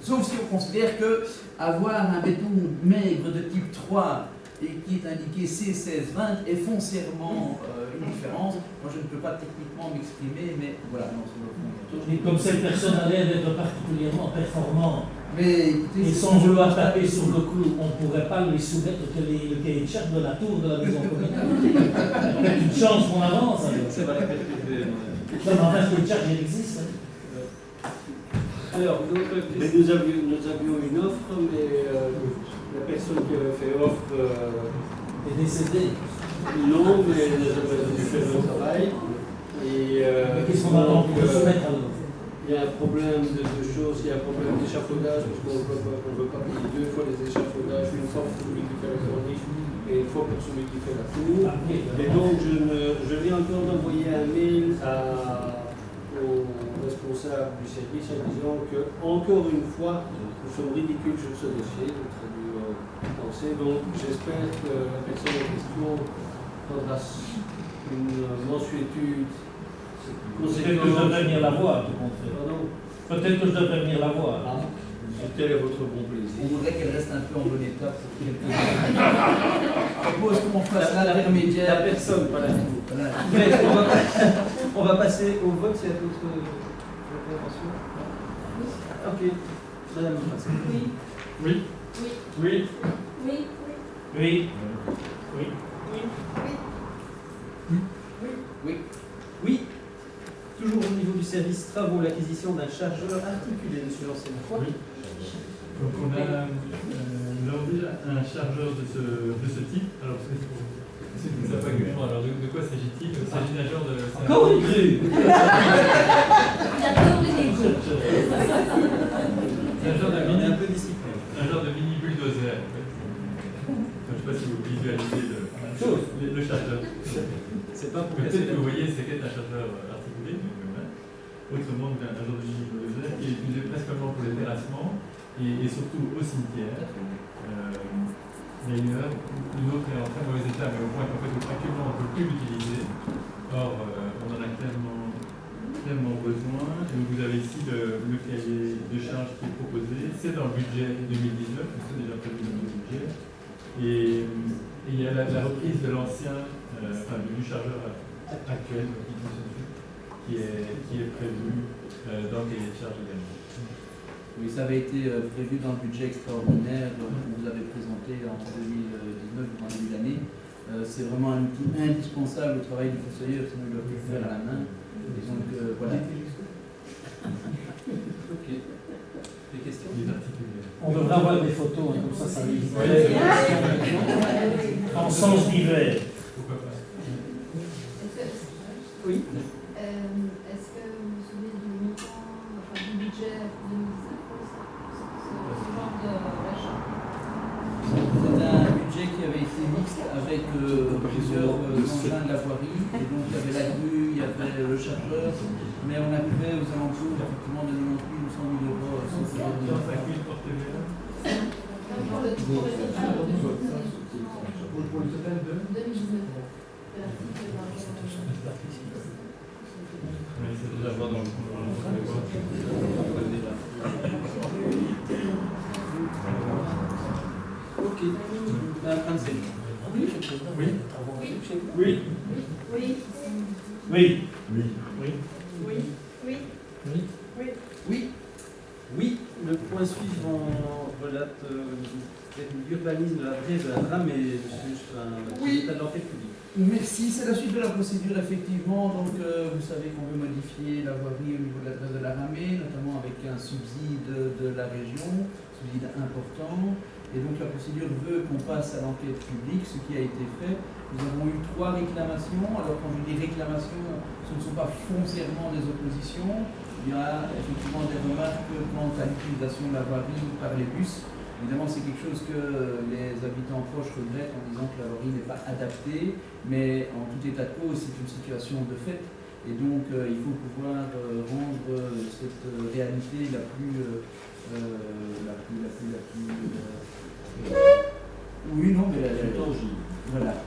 Sauf si on considère que avoir un béton maigre de type 3 et qui est indiqué C1620 est foncièrement une différence. Moi, je ne peux pas techniquement m'exprimer, mais voilà, non, sur le fond. Et comme cette personne a l'air d'être particulièrement performante, mais écoutez, et sans vouloir taper sur le clou, on ne pourrait pas lui soumettre le cahier de charge de la tour de la maison communale. Une chance qu'on avance. Ça va la perpétuer. Non, mais enfin, ce cahier de charge, il existe. Alors, mais nous avions une offre, mais la personne qui avait fait offre est décédée. Non, mais elle n'a jamais dû faire le travail. Et mais qu'est-ce qu'on attend pour le soumettre alors? Il y a un problème de deux choses. Il y a un problème d'échafaudage, parce qu'on ne veut pas payer 2 fois les échafaudages, une fois pour celui qui fait la corniche et une fois pour celui qui fait la tour. Et donc, je viens encore d'envoyer un mail au responsable du service en disant que, encore une fois, nous sommes ridicules sur ce dossier, donc ça dû penser. Donc, j'espère que la personne en question prendra une mensuétude. Peut-être que je devrais venir la voir, tout compte fait. Peut-être que je devrais venir la voir. Quel est votre bon plaisir? On voudrait qu'elle reste un peu en bonne état pour quelques années. Je propose qu'on fasse l'intermédiaire. La personne, pas la tour. Voilà. On va passer au vote, s'il y a d'autres interventions. Ok. Madame Pascal. Oui. Oui. Oui. Oui. Oui. Oui. Oui. Oui. Oui. Toujours au niveau du service travaux, l'acquisition d'un chargeur articulé, monsieur l'enseignant. Oui. Donc on a aujourd'hui un chargeur de ce type. Alors c'est ne savent pas exactement. Alors de quoi s'agit-il? Il s'agit d'un genre de. Encore une grue. Un genre de mini, un peu discipliné. un genre de mini bulldozer. Je ne sais pas si vous visualisez le chargeur. C'est pas pour Peut-être que vous voyez c'est qu'est un chargeur articulé, autrement un genre de mini bulldozer qui est utilisé principalement pour les terrassements et surtout au cimetière. D'ailleurs, une autre est en très mauvais état, mais au point qu'en fait actuellement on ne peut plus l'utiliser. Or, on en a clairement besoin. Et donc, vous avez ici le cahier de charge qui est proposé. C'est dans le budget 2019, donc c'est déjà prévu dans le budget. Et il y a la reprise de l'ancien, du chargeur actuel qui est prévu dans le cahier de charge également. Oui, ça avait été prévu dans le budget extraordinaire que vous avez présenté en 2019, en début d'année. C'est vraiment un outil indispensable au travail du fossoyeur, sinon il doit tout faire à la main. Et donc, voilà. Ok. Des questions? On devrait avoir des photos, hein, comme ça évite. En sens divers. Pourquoi pas? Oui. assez mixte avec plusieurs engins de la voirie. Et donc il y avait la grue, il y avait le chargeur, mais on arrivait aux alentours effectivement de 90 000 ou 100 000 euros. Pour le total de 2019. Oui, c'est déjà voir dans le Ok. Madame Francel. Oui. Oui. Oui. Oui. Oui. Oui. Oui. Oui. Oui. Oui. Oui. Oui. Oui. Le point suivant relate l'urbanisme de la Brèze de la Drame et juste un Oui. état de l'enquête publique. Merci, c'est la suite de la procédure effectivement. Donc vous savez qu'on veut modifier la voirie au niveau de l'adresse de la Ramée, notamment avec un subside de la région, subside important. Et donc la procédure veut qu'on passe à l'enquête publique, ce qui a été fait. Nous avons eu 3 réclamations. Alors quand je dis réclamations, ce ne sont pas foncièrement des oppositions. Il y a effectivement des remarques quant à l'utilisation de la voirie par les bus. Évidemment, c'est quelque chose que les habitants proches regrettent en disant que la voirie n'est pas adaptée, mais en tout état de cause, c'est une situation de fait. Et donc, il faut pouvoir rendre cette réalité la plus oui, non, mais voilà.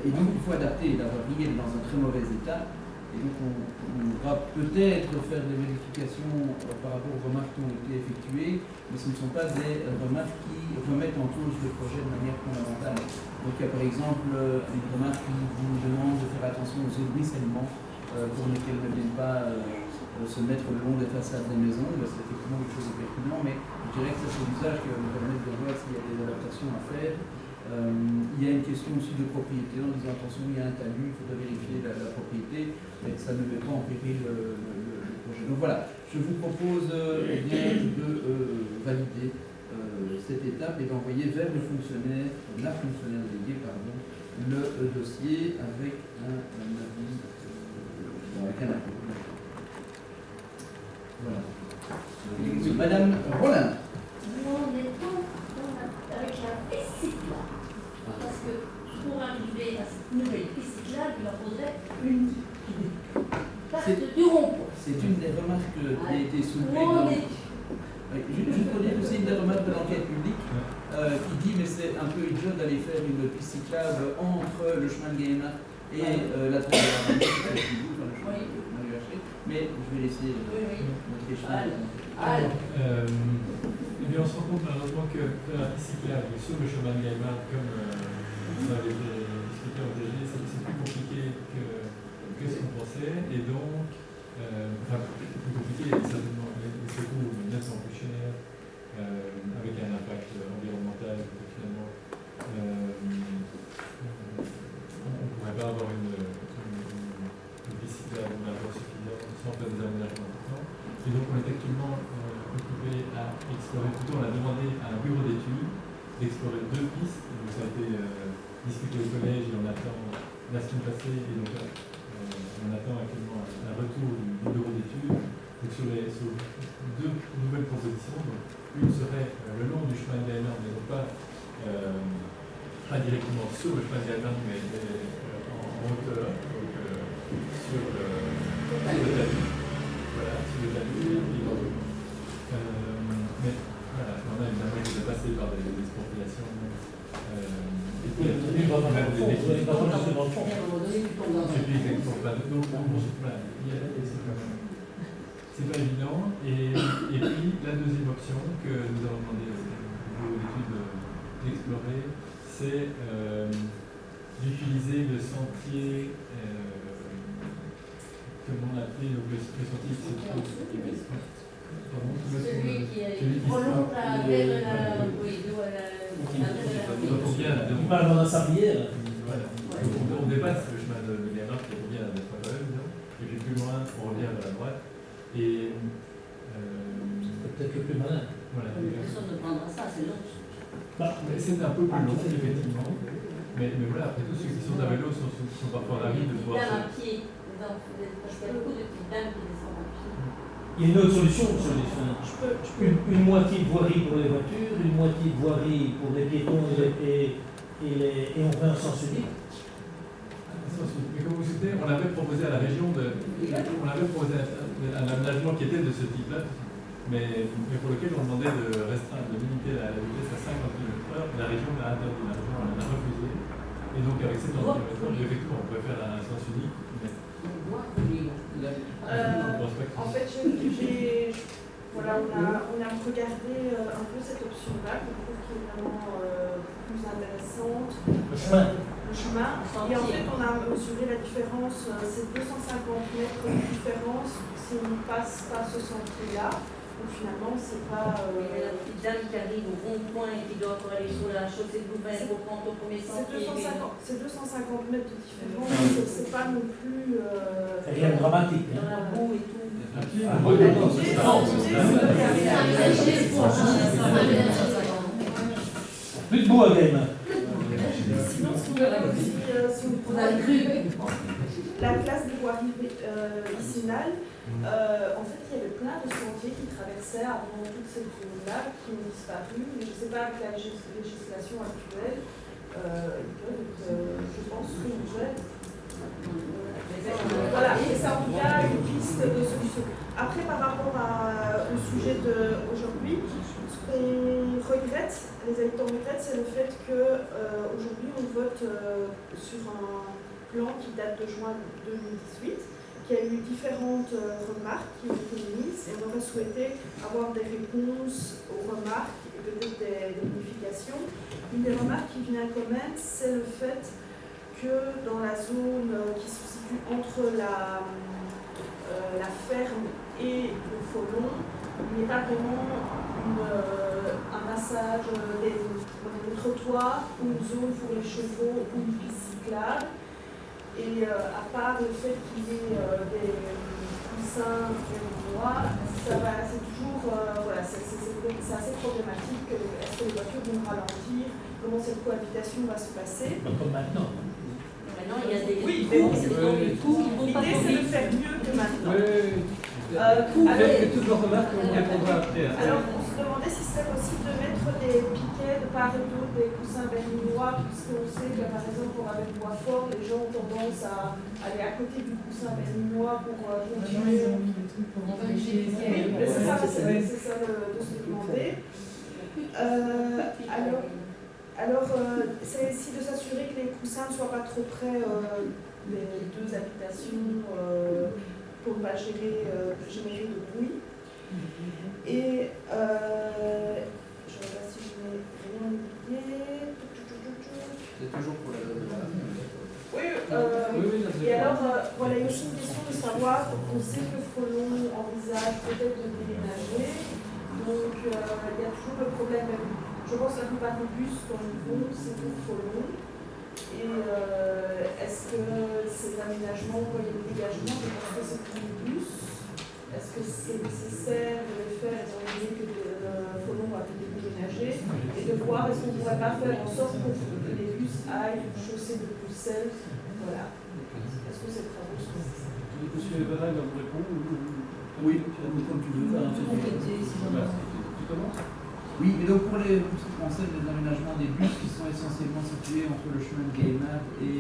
Et donc, il faut adapter. La voirie est dans un très mauvais état. Et donc, on va peut-être faire des modifications par rapport aux remarques qui ont été effectuées, mais ce ne sont pas des remarques qui remettent en cause le projet de manière fondamentale. Donc, il y a par exemple une remarque qui vous demande de faire attention aux eaux de ruissellement pour lesquelles ne viennent pas se mettre le long des façades des maisons. C'est effectivement quelque chose de pertinent, mais je dirais que c'est l'usage qui va nous permettre de voir s'il y a des adaptations à faire. Il y a une question aussi de propriété en disant attention, il y a un talus, il faudrait vérifier la propriété, mais ça ne met pas en péril le projet. Donc voilà, je vous propose de valider cette étape et d'envoyer vers la fonctionnaire déléguée, le dossier avec un avis, avec un accord. Voilà. Madame Rollin. Nous en étions avec la piste cyclable. Parce que pour arriver à cette nouvelle piste cyclable, il en faudrait une carte du rond-point. C'est une des remarques qui a été soulevée. Où on est Juste pour dire que c'est une des remarques de l'enquête publique qui dit mais c'est un peu idiot d'aller faire une piste cyclable entre le chemin de Gaïma et la tour de la Ramée, mais je vais laisser notre échange. Eh bien, on se rend compte malheureusement que la piste cyclable sur le chemin de Gaïma, comme on avait discuté en DG, c'est plus compliqué que ce qu'on pensait, et donc, plus compliqué, certainement, les secours nettement plus chers, avec un impact environnemental, finalement, on ne pourrait pas avoir une piste cyclable ou un apport suffisant sans faire des aménagements importants. Et donc, on est actuellement occupé à explorer, plutôt on a demandé à un bureau d'études d'explorer 2 pistes. Donc, ça a été discuté au collège et on attend la semaine passée, et donc on attend actuellement un retour du bureau d'études. Donc, sur 2 nouvelles propositions. Donc, une serait le long du chemin de Gaïma, mais donc pas directement sur le chemin de Gaïma, mais en hauteur, donc sur le talus. Voilà, sur le talus. Mais voilà, on a évidemment de passer par des expropriations. Et puis, il va falloir dans le fond. Et puis, c'est pas évident. Et puis, la deuxième option que nous avons demandé au bureau d'études d'explorer, c'est d'utiliser le sentier, comment on l'appelait, le sentier qui se trouve. celui qui prolonge la baie de la On parle dans la sablière. Voilà. On dépasse le chemin de Gaïma qui revient à la Métropole, et puis plus loin, on revient vers la droite. Et peut-être le plus malin. Voilà. Personne ne prendra ça, c'est l'autre. Mais c'est un peu plus long, effectivement. Mais voilà, après tous ceux qui sont à vélo sont parfois ravis de voir ça. À pied, parce qu'il y a beaucoup de petites dames qui descendent à pied. Il y a une autre solution sur les chemins. Une moitié de voirie pour les voitures, une moitié de voirie pour les piétons et et on fait un sens unique. Mais comme vous savez, on avait proposé à la région on avait proposé un aménagement qui était de ce type-là, mais pour lequel on demandait de restreindre, de limiter la vitesse à 50 km/h, et la région l'a interdit, la région elle a refusé. Et donc avec 70 km/h, effectivement, on pourrait faire un sens unique. Mais... En fait, voilà, on a regardé un peu cette option-là, qu'on trouve qui est vraiment plus intéressante. Le chemin. Le chemin. Et en fait, on a mesuré la différence, c'est 250 mètres de différence si on ne passe pas ce sentier-là. Donc finalement, c'est pas. Il y a la petite dame qui arrive au rond-point et qui doit encore aller sur la chaussée de Louvain pour prendre au premier sentier. C'est 250 mètres de différence, c'est pas non plus. C'est rien de dramatique. Dans la boue et tout. Plus de boue à game. Sinon, si on prend la classe de voirie vicinale, en fait, il y avait plein de sentiers qui traversaient avant toute cette zone-là, qui ont disparu. Mais je ne sais pas, avec la législation actuelle, ils peuvent, je pense, réouvrir. Voilà, et c'est en tout cas une piste de solution. Après, par rapport au sujet d'aujourd'hui, ce qu'on regrette, les habitants regrettent, c'est le fait qu'aujourd'hui on vote sur un plan qui date de juin 2018, qui a eu différentes remarques qui ont été mises, et on aurait souhaité avoir des réponses aux remarques et peut-être des modifications. Une des remarques qui vient quand même, c'est le fait que dans la zone qui se situe entre la ferme et le Folon, il n'y a pas vraiment un passage des trottoirs ou une zone pour les chevaux ou une piste cyclable. Et à part le fait qu'il y ait des coussins noirs, c'est toujours voilà, c'est assez problématique. Est-ce que les voitures vont ralentir? Comment cette cohabitation va se passer? Comme maintenant. Maintenant, il y a des oui, mais l'idée, c'est de faire mieux que maintenant. Toutes vos remarques, on répondra après. Alors, on se demandait si c'était possible de mettre des piquets de part et d'autre, des coussins berlinois, puisqu'on sait que, par exemple, avec Boisfort, les gens ont tendance à aller à côté du coussin berlinois pour continuer. C'est ça de se demander. Alors, c'est aussi de s'assurer que les coussins ne soient pas trop près des deux habitations pour ne pas générer de bruit. Et je ne sais pas si je n'ai rien oublié. C'est toujours pour la zone de la oui, et alors, voilà, il y a aussi une question de savoir, on sait que Folon envisage peut-être de déménager, donc il y a toujours le problème. Je pense que la plupart des bus, quand ils vont, c'est pour Folon. Et est-ce que ces aménagements, quand il y a des dégagements, je pense que c'est pour les bus? Est-ce que c'est nécessaire de le faire étant donné que Folon va peut-être déménager? Et de voir est-ce qu'on ne pourrait pas faire en sorte que les bus aillent au chaussée de Bruxelles? Voilà. Est-ce que ces travaux sont nécessaires? Monsieur Everard va vous répondre? Oui, comme tu veux. Tu commences? Oui, et donc pour ce qui concerne les aménagements des bus qui sont essentiellement situés entre le chemin de Gaimard et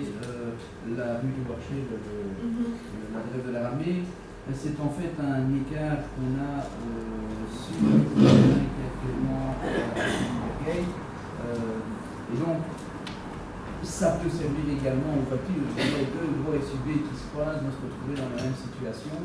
la rue du Marché, la grève de la Ramée, c'est en fait un écart qu'on a sur le chemin qui est actuellement à la et donc ça peut servir également aux voitures. Les deux gros SUV qui se croisent vont se retrouver dans la même situation.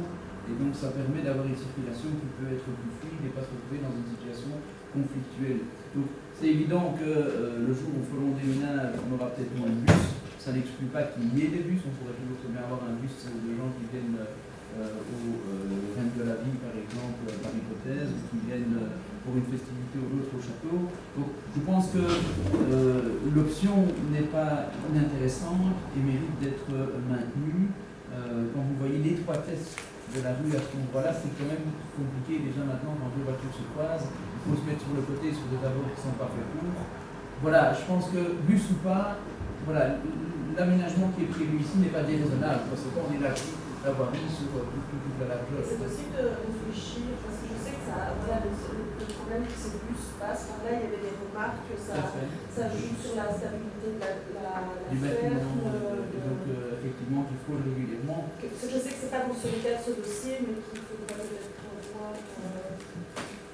Et donc ça permet d'avoir une circulation qui peut être plus fluide et pas se retrouver dans une situation conflictuelle. Donc c'est évident que le jour où Folon déménage, on aura peut-être moins de bus. Ça n'exclut pas qu'il y ait des bus. On pourrait toujours très bien avoir un bus de gens qui viennent au Reine de la Vie, par exemple, par hypothèse, ou qui viennent pour une festivité ou l'autre au château. Donc je pense que l'option n'est pas inintéressante et mérite d'être maintenue. Quand vous voyez l'étroitesse de la rue à ce endroit-là, c'est quand même compliqué déjà maintenant quand deux voitures se croisent. Il faut se mettre sur le côté sur des abords qui ne sont pas faits pour. Voilà, je pense que bus ou pas, voilà, l'aménagement qui est prévu ici n'est pas déraisonnable parce que quand on est là la voirie sur toute la largeur. C'est possible de réfléchir, parce que je sais que ça, voilà, le problème que ces bus passent, par là il y avait des remarques que ça joue sur la stabilité de la du bâtiment. ferme. Donc effectivement qu'il faut régulièrement. Je sais que c'est pas dans ce cas de ce dossier, mais qu'il faut peut-être revoir.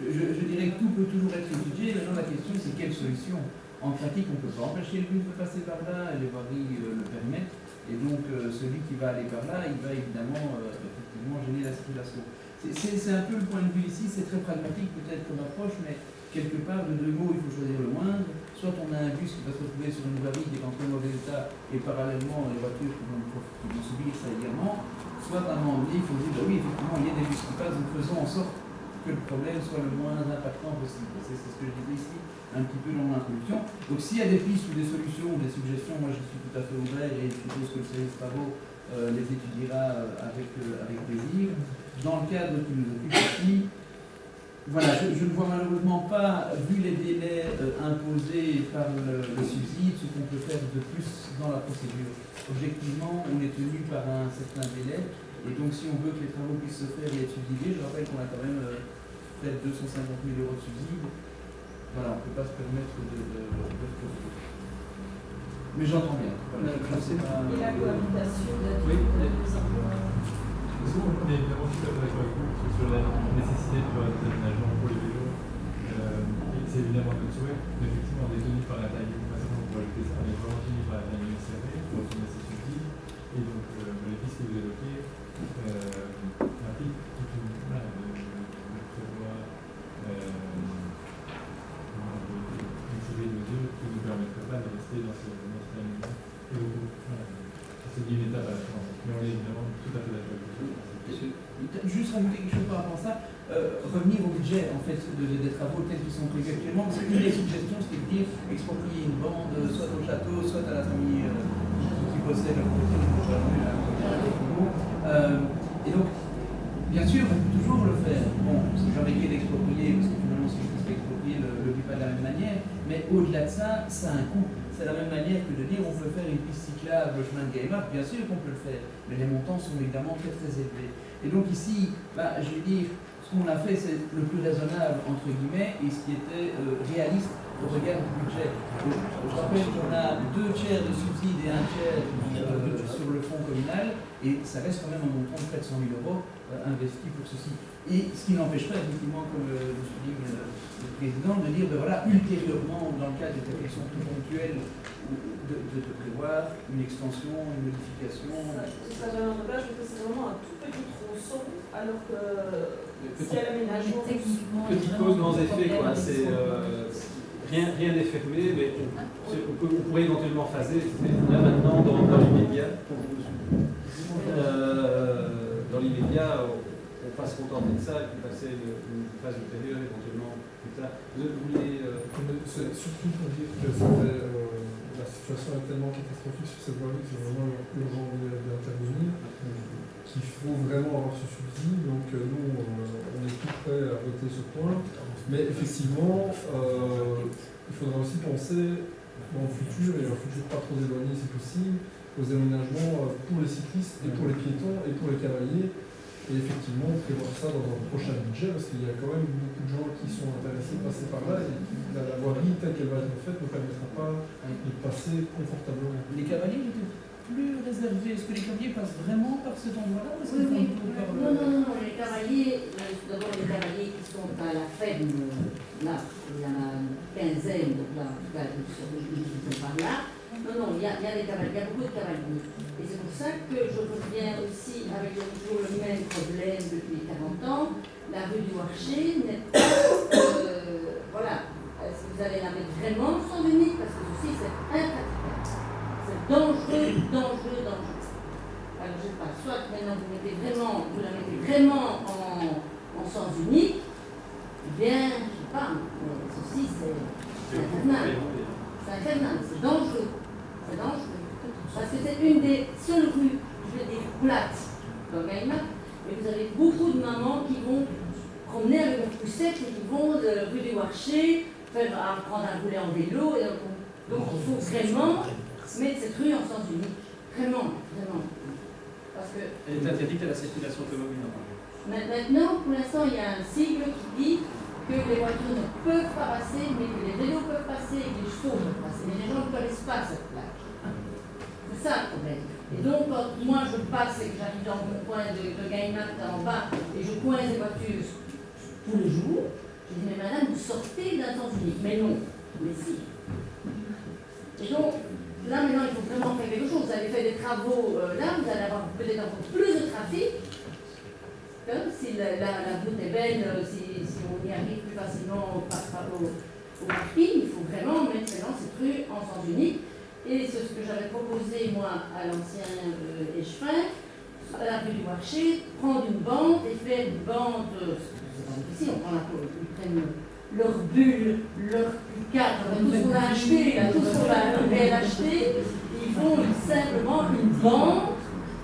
Je dirais que tout peut toujours être étudié. Maintenant la question c'est quelle solution. En pratique on ne peut pas empêcher le bus de passer par là, et les voiries le permettent. Et donc, celui qui va aller par là, il va évidemment effectivement gêner la circulation. C'est un peu le point de vue ici, c'est très pragmatique peut-être comme approche, mais quelque part, de deux mots, il faut choisir le moindre. Soit on a un bus qui va se retrouver sur une voirie qui est en très mauvais état, et parallèlement, les voitures qui vont subir ça également. Soit à un moment donné, il faut dire, bah oui, effectivement, il y a des bus qui passent, donc faisons en sorte que le problème soit le moins impactant possible. C'est ce que je disais ici, un petit peu dans l'introduction. Donc s'il y a des pistes ou des solutions ou des suggestions, moi je suis tout à fait ouvert et je suppose que le service travaux les étudiera avec plaisir. Dans le cadre qui nous occupe ici, voilà, je ne vois malheureusement pas, vu les délais imposés par le subside, ce qu'on peut faire de plus dans la procédure. Objectivement, on est tenu par un certain délai, et donc si on veut que les travaux puissent se faire et être subsidiés, je rappelle qu'on a quand même près de 250 000 € de subside. Voilà, on ne peut pas se permettre de mais j'entends bien. Voilà, je sais pas. Et la cohabitation Oui. On est évidemment tout à fait d'accord avec vous sur la nécessité de faire des aménagements pour les vélos. C'est évidemment notre souhait, mais effectivement on est tenu par la taille. On est vraiment tenu par la taille du CRV pour obtenir ces subsides. Et donc les pistes que vous évoquez impliquent toute une prévoir une série de mesures qui nous permettraient pas de rester dans ce alignement. Et donc c'est une étape à la fin. Mais on est évidemment tout à fait d'accord avec vous. Juste rajouter quelque chose par rapport à ça, revenir au budget en fait des travaux tels qu'ils sont prévus actuellement, parce qu'une des suggestions c'était de dire exproprier une bande soit au château, soit à la famille qui possède la propriété du jardin, et donc bien sûr on peut toujours le faire. Bon, c'est jamais lié d'exproprier, parce que finalement si je peux exproprier le vit pas de la même manière, mais au-delà de ça, ça a un coût. C'est la même manière que de dire on peut faire une piste cyclable, le chemin de Gaïmar, bien sûr qu'on peut le faire, mais les montants sont évidemment très très élevés. Et donc ici, je vais dire, ce qu'on a fait c'est le plus raisonnable entre guillemets et ce qui était réaliste au regard du budget. Donc, je rappelle qu'on a 2 tiers de subsides et 1 tiers sur le fonds communal, et ça reste quand même un montant de 400 000 € investi pour ceci. Et ce qui n'empêche pas, effectivement, comme le souligne le président, de dire, ben voilà, ultérieurement, dans le cadre des réflexions plus ponctuelles, de prévoir une extension, une modification. Ça va en dommage, parce que c'est vraiment un tout petit tronçon, alors que si à l'aménagement. Petite cause, grands effets, quoi. Rien n'est fermé, mais on pourrait éventuellement phaser. Là maintenant, dans l'immédiat, on va se contenter de ça et puis passer une phase ultérieure éventuellement plus tard. Vous voulez. C'est surtout pour dire que la situation est tellement catastrophique sur cette voirie que c'est vraiment urgent d'intervenir, qu'il faut vraiment avoir ce subside. Donc nous, on est tout prêt à voter ce point. Mais effectivement, il faudra aussi penser dans le futur, et un futur pas trop éloigné si possible, aux aménagements pour les cyclistes et pour les piétons et pour les cavaliers. Et effectivement, prévoir ça dans un prochain budget, parce qu'il y a quand même beaucoup de gens qui sont intéressés de passer par là, et la voirie telle qu'elle va être faite ne permettra pas de passer confortablement. Les cavaliers étaient plus réservés. Est-ce que les cavaliers passent vraiment par cet endroit-là? Oui. Non, les cavaliers, d'abord les cavaliers qui sont à la ferme, là, il y en a une quinzaine, donc là, en tout cas, ils sont par là. Non, il y a des cavaliers, il y a beaucoup de cavaliers. Et c'est pour ça que je reviens aussi avec toujours le même problème depuis 40 ans. La rue du Marché n'est pas. Voilà. Est-ce que vous allez la mettre vraiment sans unique? Parce que ceci, c'est impraticable. C'est dangereux. Alors, je ne sais pas, soit maintenant vous la mettez vraiment en sens unique, eh bien, je ne sais pas, mais ceci, c'est infernal. C'est infernal, c'est dangereux. C'est dangereux. Parce que c'est une des seules rues, je veux dire, plates dans Gaïmar, et vous avez beaucoup de mamans qui vont promener avec leur poussette et qui vont de la rue du Marché prendre un roulet en vélo. Et donc il faut vraiment mettre cette rue en sens unique. Vraiment. Parce que Elle est interdite à la circulation automobile normalement. maintenant, pour l'instant, il y a un sigle qui dit que les voitures ne peuvent pas passer, mais que les vélos peuvent passer et que les chevaux peuvent passer. Mais les gens ne connaissent pas cette plaque. C'est ça le problème. Et donc, quand moi je passe et que j'arrive dans mon coin de Gaimat en bas et je coince les voitures tous les jours, je dis, mais madame, vous sortez d'un sens unique. Mais non, mais si. Et donc, là maintenant, il faut vraiment faire quelque chose. Vous avez fait des travaux là, vous allez avoir peut-être encore plus de trafic. Si la route est belle, si on y arrive plus facilement au parking, il faut vraiment mettre maintenant cette rue en sens unique. Et c'est ce que j'avais proposé, moi, à l'ancien échevin, à la rue du marché, prendre une bande et faire une bande, c'est pas difficile, on prend ils prennent leur bulle, leur Q4, tout ce qu'on a acheté, là, tout ce qu'on a acheté, ils font simplement une bande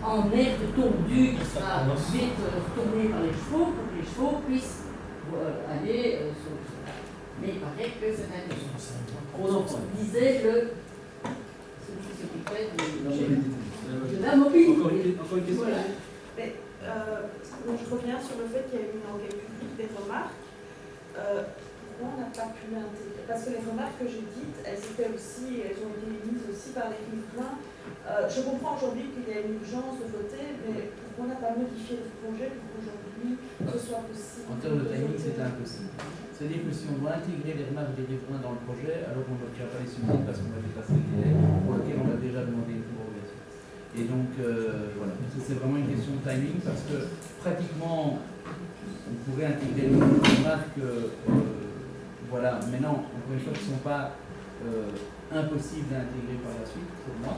en herbe tondue qui sera ensuite tournée par les chevaux pour que les chevaux puissent aller sur le cheval. Mais il paraît que c'est intéressant. Trop d'enfants. Disait celui qui s'occupait de la mobilité. Encore une question. Voilà. Mais, donc je reviens sur le fait qu'il y a eu une enquête publique des remarques. Pourquoi on n'a pas pu l'intégrer? Parce que les remarques que j'ai dites, elles ont été émises aussi par les riverains. Je comprends aujourd'hui qu'il y a une urgence de voter, mais pourquoi on n'a pas modifié le projet pour qu'aujourd'hui ce soit possible? En termes de timing, c'était impossible. C'est-à-dire que si on doit intégrer les remarques des riverains dans le projet, alors on n'obtient pas les subsides parce qu'on a dépassé les délais pour lesquels on a déjà demandé une prorogation. Et donc, voilà, c'est vraiment une question de timing parce que pratiquement, on pourrait intégrer les remarques, voilà, maintenant, encore une fois, qui ne sont pas impossibles à intégrer par la suite, pour moi.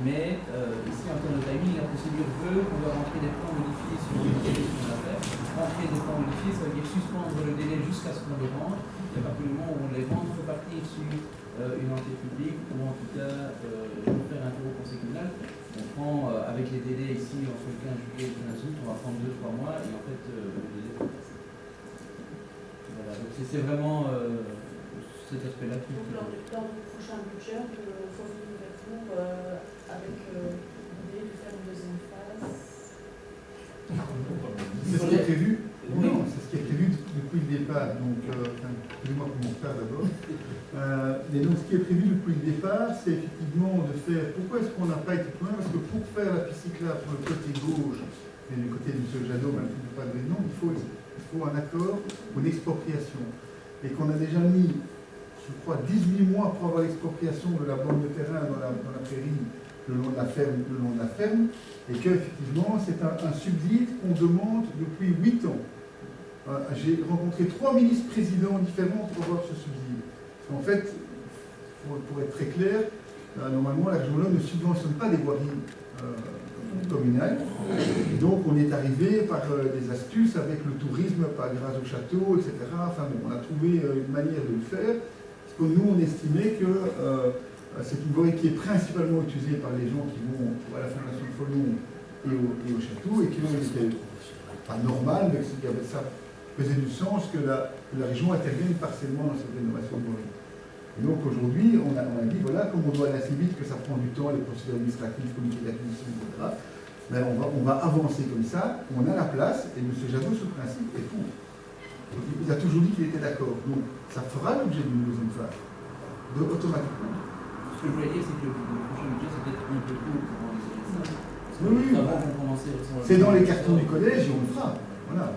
Mais ici, en termes de timing, la procédure veut qu'on doit rentrer des plans modifiés sur les délais qu'on a fait. Rentrer des plans modifiés, ça veut dire suspendre le délai jusqu'à ce qu'on les rende. Et à partir du moment où on les rend, repartir sur une enquête publique ou en tout cas faire un tour au conseil communal. On prend avec les délais ici entre le 15 juillet et le 15 août, on va prendre 2-3 mois et en fait le délai est passé. Voilà, donc c'est vraiment cet aspect-là qui. Donc dans le prochain budget, il faut venir vers vous avec l'idée de faire une deuxième phase. C'est ce qui est prévu. Non, c'est ce qui est prévu depuis le départ. Donc, excusez-moi pour mon frère d'abord. Mais donc, ce qui est prévu depuis le départ, c'est effectivement de faire. Pourquoi est-ce qu'on n'a pas été plus loin? Parce que pour faire la piste cyclable sur le côté gauche, et du côté de M. Jadot, même si je ne pas le nom, il faut un accord ou une expropriation. Et qu'on a déjà mis, je crois, 18 mois pour avoir l'expropriation de la bande de terrain dans la prairie, le long de la ferme, et qu'effectivement, c'est un subside qu'on demande depuis 8 ans. J'ai rencontré 3 ministres-présidents différents pour avoir ce subside. En fait, pour être très clair, normalement, la région Wallonne ne subventionne pas des voiries communales. Et donc, on est arrivé par des astuces avec le tourisme, par grâce au château, etc. Enfin, bon, on a trouvé une manière de le faire. Parce que nous, on estimait que c'est une voirie qui est principalement utilisée par les gens qui vont à la Fondation de Folon et au château, et qu'il n'était pas normal, mais ça faisait du sens que la région intervienne partiellement dans cette rénovation de voirie. Et donc aujourd'hui, on a dit, voilà, comme on doit aller assez vite, que ça prend du temps, les procédures administratives, comité d'acquisition, etc., ben on va avancer comme ça, on a la place, et M. Jadot, ce principe, est pour. Donc, il a toujours dit qu'il était d'accord. Donc ça fera l'objet d'une deuxième phase, automatiquement. Ce que je voulais dire, c'est que le prochain budget, c'est peut-être un peu court pour envisager ça. Oui, c'est dans les cartons du collège et on le fera. Voilà.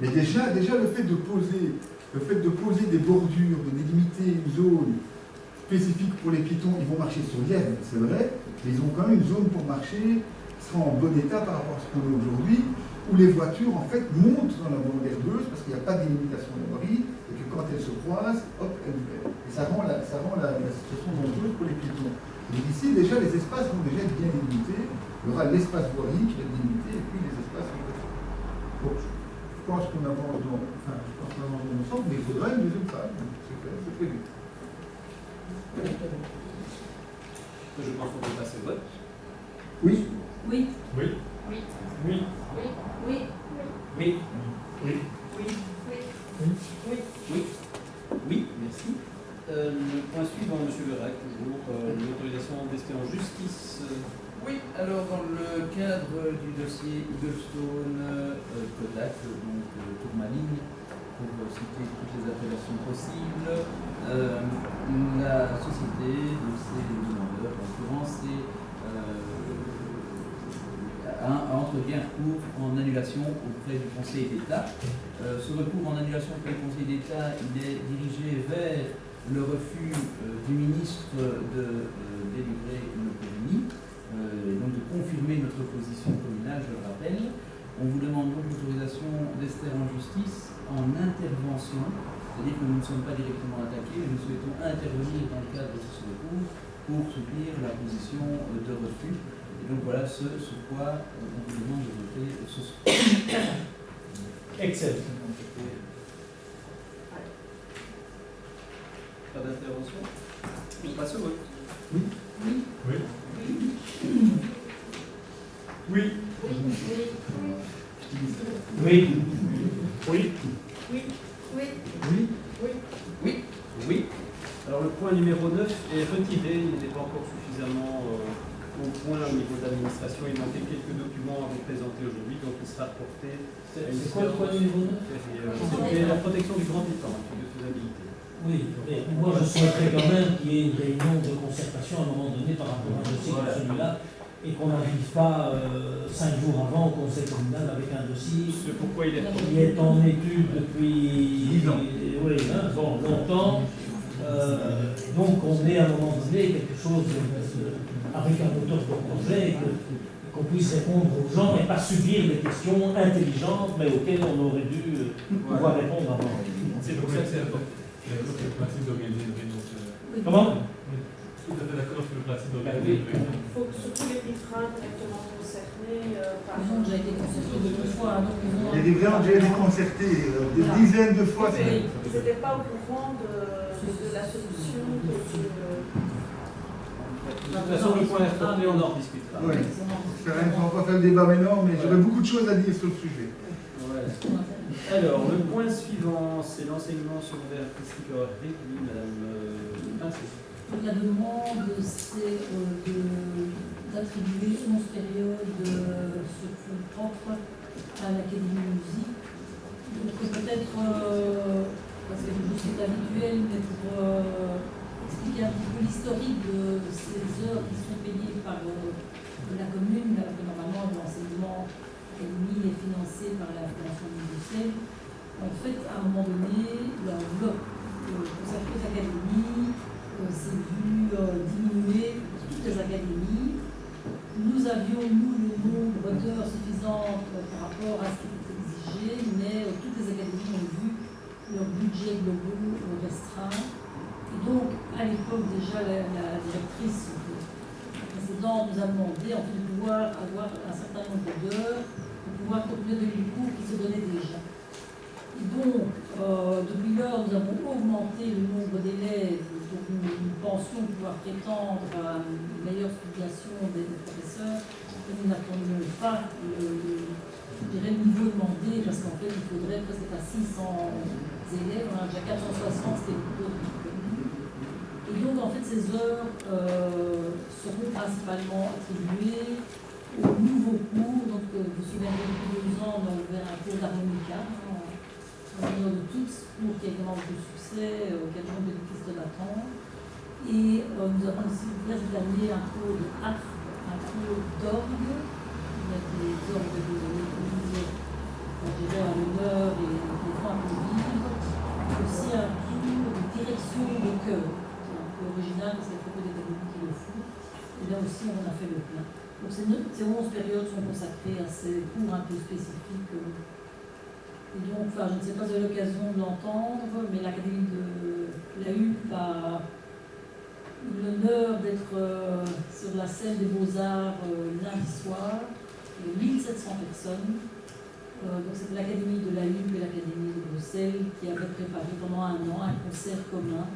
Mais déjà le fait de poser des bordures, de délimiter une zone spécifique pour les piétons, ils vont marcher sur l'herbe, c'est vrai, mais ils ont quand même une zone pour marcher qui sera en bon état par rapport à ce qu'on a aujourd'hui, où les voitures en fait montent dans la bande herbeuse parce qu'il n'y a pas de délimitation de voirie et que quand elles se croisent, hop, elles viennent. Et ça rend la situation dangereuse pour les piétons. Donc ici, déjà, les espaces vont déjà être bien délimités. Il y aura l'espace voirie qui va être délimité et puis les espaces en voiture. Bon, je pense qu'on avance dans l'ensemble, mais il faudra une deuxième phase. C'est prévu. Je pense qu'on peut passer au vote. Oui. Oui. Oui. Oui. Oui. Oui. Oui. Oui. Oui. Oui. Oui. Oui. Oui. Oui. Merci. Le point suivant, M. Verac, toujours, l'autorisation d'ester en justice. Oui, alors dans le cadre du dossier Eaglestone Kodak, donc Tourmaline, pour citer toutes les appellations possibles, la société, donc c'est le demandeur, en l'occurrence, a entrepris un recours en annulation auprès du Conseil d'État. Ce recours en annulation auprès du Conseil d'État, il est dirigé vers le refus du ministre de délivrer une autonomie, donc de confirmer notre position communale, je le rappelle. On vous demande donc l'autorisation d'ester en justice en intervention, c'est-à-dire que nous ne sommes pas directement attaqués, mais nous souhaitons intervenir dans le cadre de ce recours pour soutenir la position de refus. Et donc voilà ce quoi on vous demande de voter ce soir. Excellent. Pas d'intervention? On passe au vote. Oui. Oui. Oui. Oui. Oui. Oui. Oui. Oui. Oui. Oui. Alors le point numéro 9 est retiré, il n'est pas encore suffisamment au point au niveau de l'administration. Il manquait quelques documents à vous présenter aujourd'hui, donc il sera reporté. C'est quoi le point numéro 9? C'était la protection du grand étang, de faisabilité. Oui, mais moi je souhaiterais quand même qu'il y ait une réunion de concertation à un moment donné par rapport à un dossier comme celui-là et qu'on n'arrive pas 5 jours avant au conseil communal avec un dossier C'est pourquoi il est qui est en étude depuis 10 ans. Oui, bon, longtemps. Donc on est à un moment donné quelque chose avec un auteur de projet qu'on puisse répondre aux gens et pas subir des questions intelligentes mais auxquelles on aurait dû pouvoir répondre avant. C'est pour ça que c'est important. D'accord sur le principe d'organiser une réunion. Comment? Tout à fait d'accord sur le principe d'organiser une réunion. Il faut que surtout les riverains directement concernés par... Ils ont déjà été concertés deux fois, donc ils ont... Les riverains ont déjà été concertés des dizaines de fois. Ils n'étaient pas au courant de la solution. De toute façon, le point est reporté, on en rediscutera. Oui. On ne va pas faire le débat maintenant, mais j'aurais beaucoup de choses à dire sur le sujet. Ouais. Alors, le point suivant, c'est l'enseignement secondaire artistique réduit, Madame Pincé. La demande, c'est d'attribuer 11 périodes sur fonds propres à l'Académie de musique. Donc peut-être, parce que c'est habituel, mais pour expliquer un petit peu l'historique de ces heures qui sont payées par la commune, alors que normalement l'enseignement académie est financé par la Fondation Bruxelles. En fait, à un moment donné, l'enveloppe consacrée aux académies s'est vue diminuer pour toutes les académies. Nous avions, nous, le nombre d'heures suffisantes par rapport à ce qui était exigé, mais toutes les académies ont vu leur budget global restreint. Et donc, à l'époque, déjà, la directrice précédente nous a demandé en fait, de pouvoir avoir un certain nombre d'heures pour pouvoir continuer de les cours qui se donnaient déjà. Et donc, depuis lors, nous avons augmenté le nombre d'élèves, donc nous pensions pouvoir prétendre à une meilleure filiation des professeurs, et nous n'attendions pas le niveau demandé, parce qu'en fait, il faudrait presque à 600 élèves, on a déjà 460, c'était plutôt. Et donc, en fait, ces heures seront principalement attribuées aux nouveaux cours. Donc, vous vous souvenez, depuis 2 ans, on a ouvert un cours d'harmonica, en l'honneur de tous, cours qui a également beaucoup de succès, qui a toujours bénéfice de l'attente. Et nous avons aussi ouvert cette année un cours de harpe, un cours d'orgue. Il y a des orgues de l'église, je dirais, à l'honneur et les fois un peu vivre. Aussi un cours de direction de chœur, qui est un peu original parce qu'il y a très peu d'académies qui le font. Et là aussi, on a fait le plein. Donc ces 11 périodes sont consacrées à ces cours un peu spécifiques. Et donc, enfin, je ne sais pas si vous avez l'occasion de l'entendre, mais l'Académie de la HUP a l'honneur d'être sur la scène des Beaux-Arts lundi soir, 1700 personnes. Donc c'était l'Académie de la HUP et l'Académie de Bruxelles qui avaient préparé pendant 1 an un concert commun.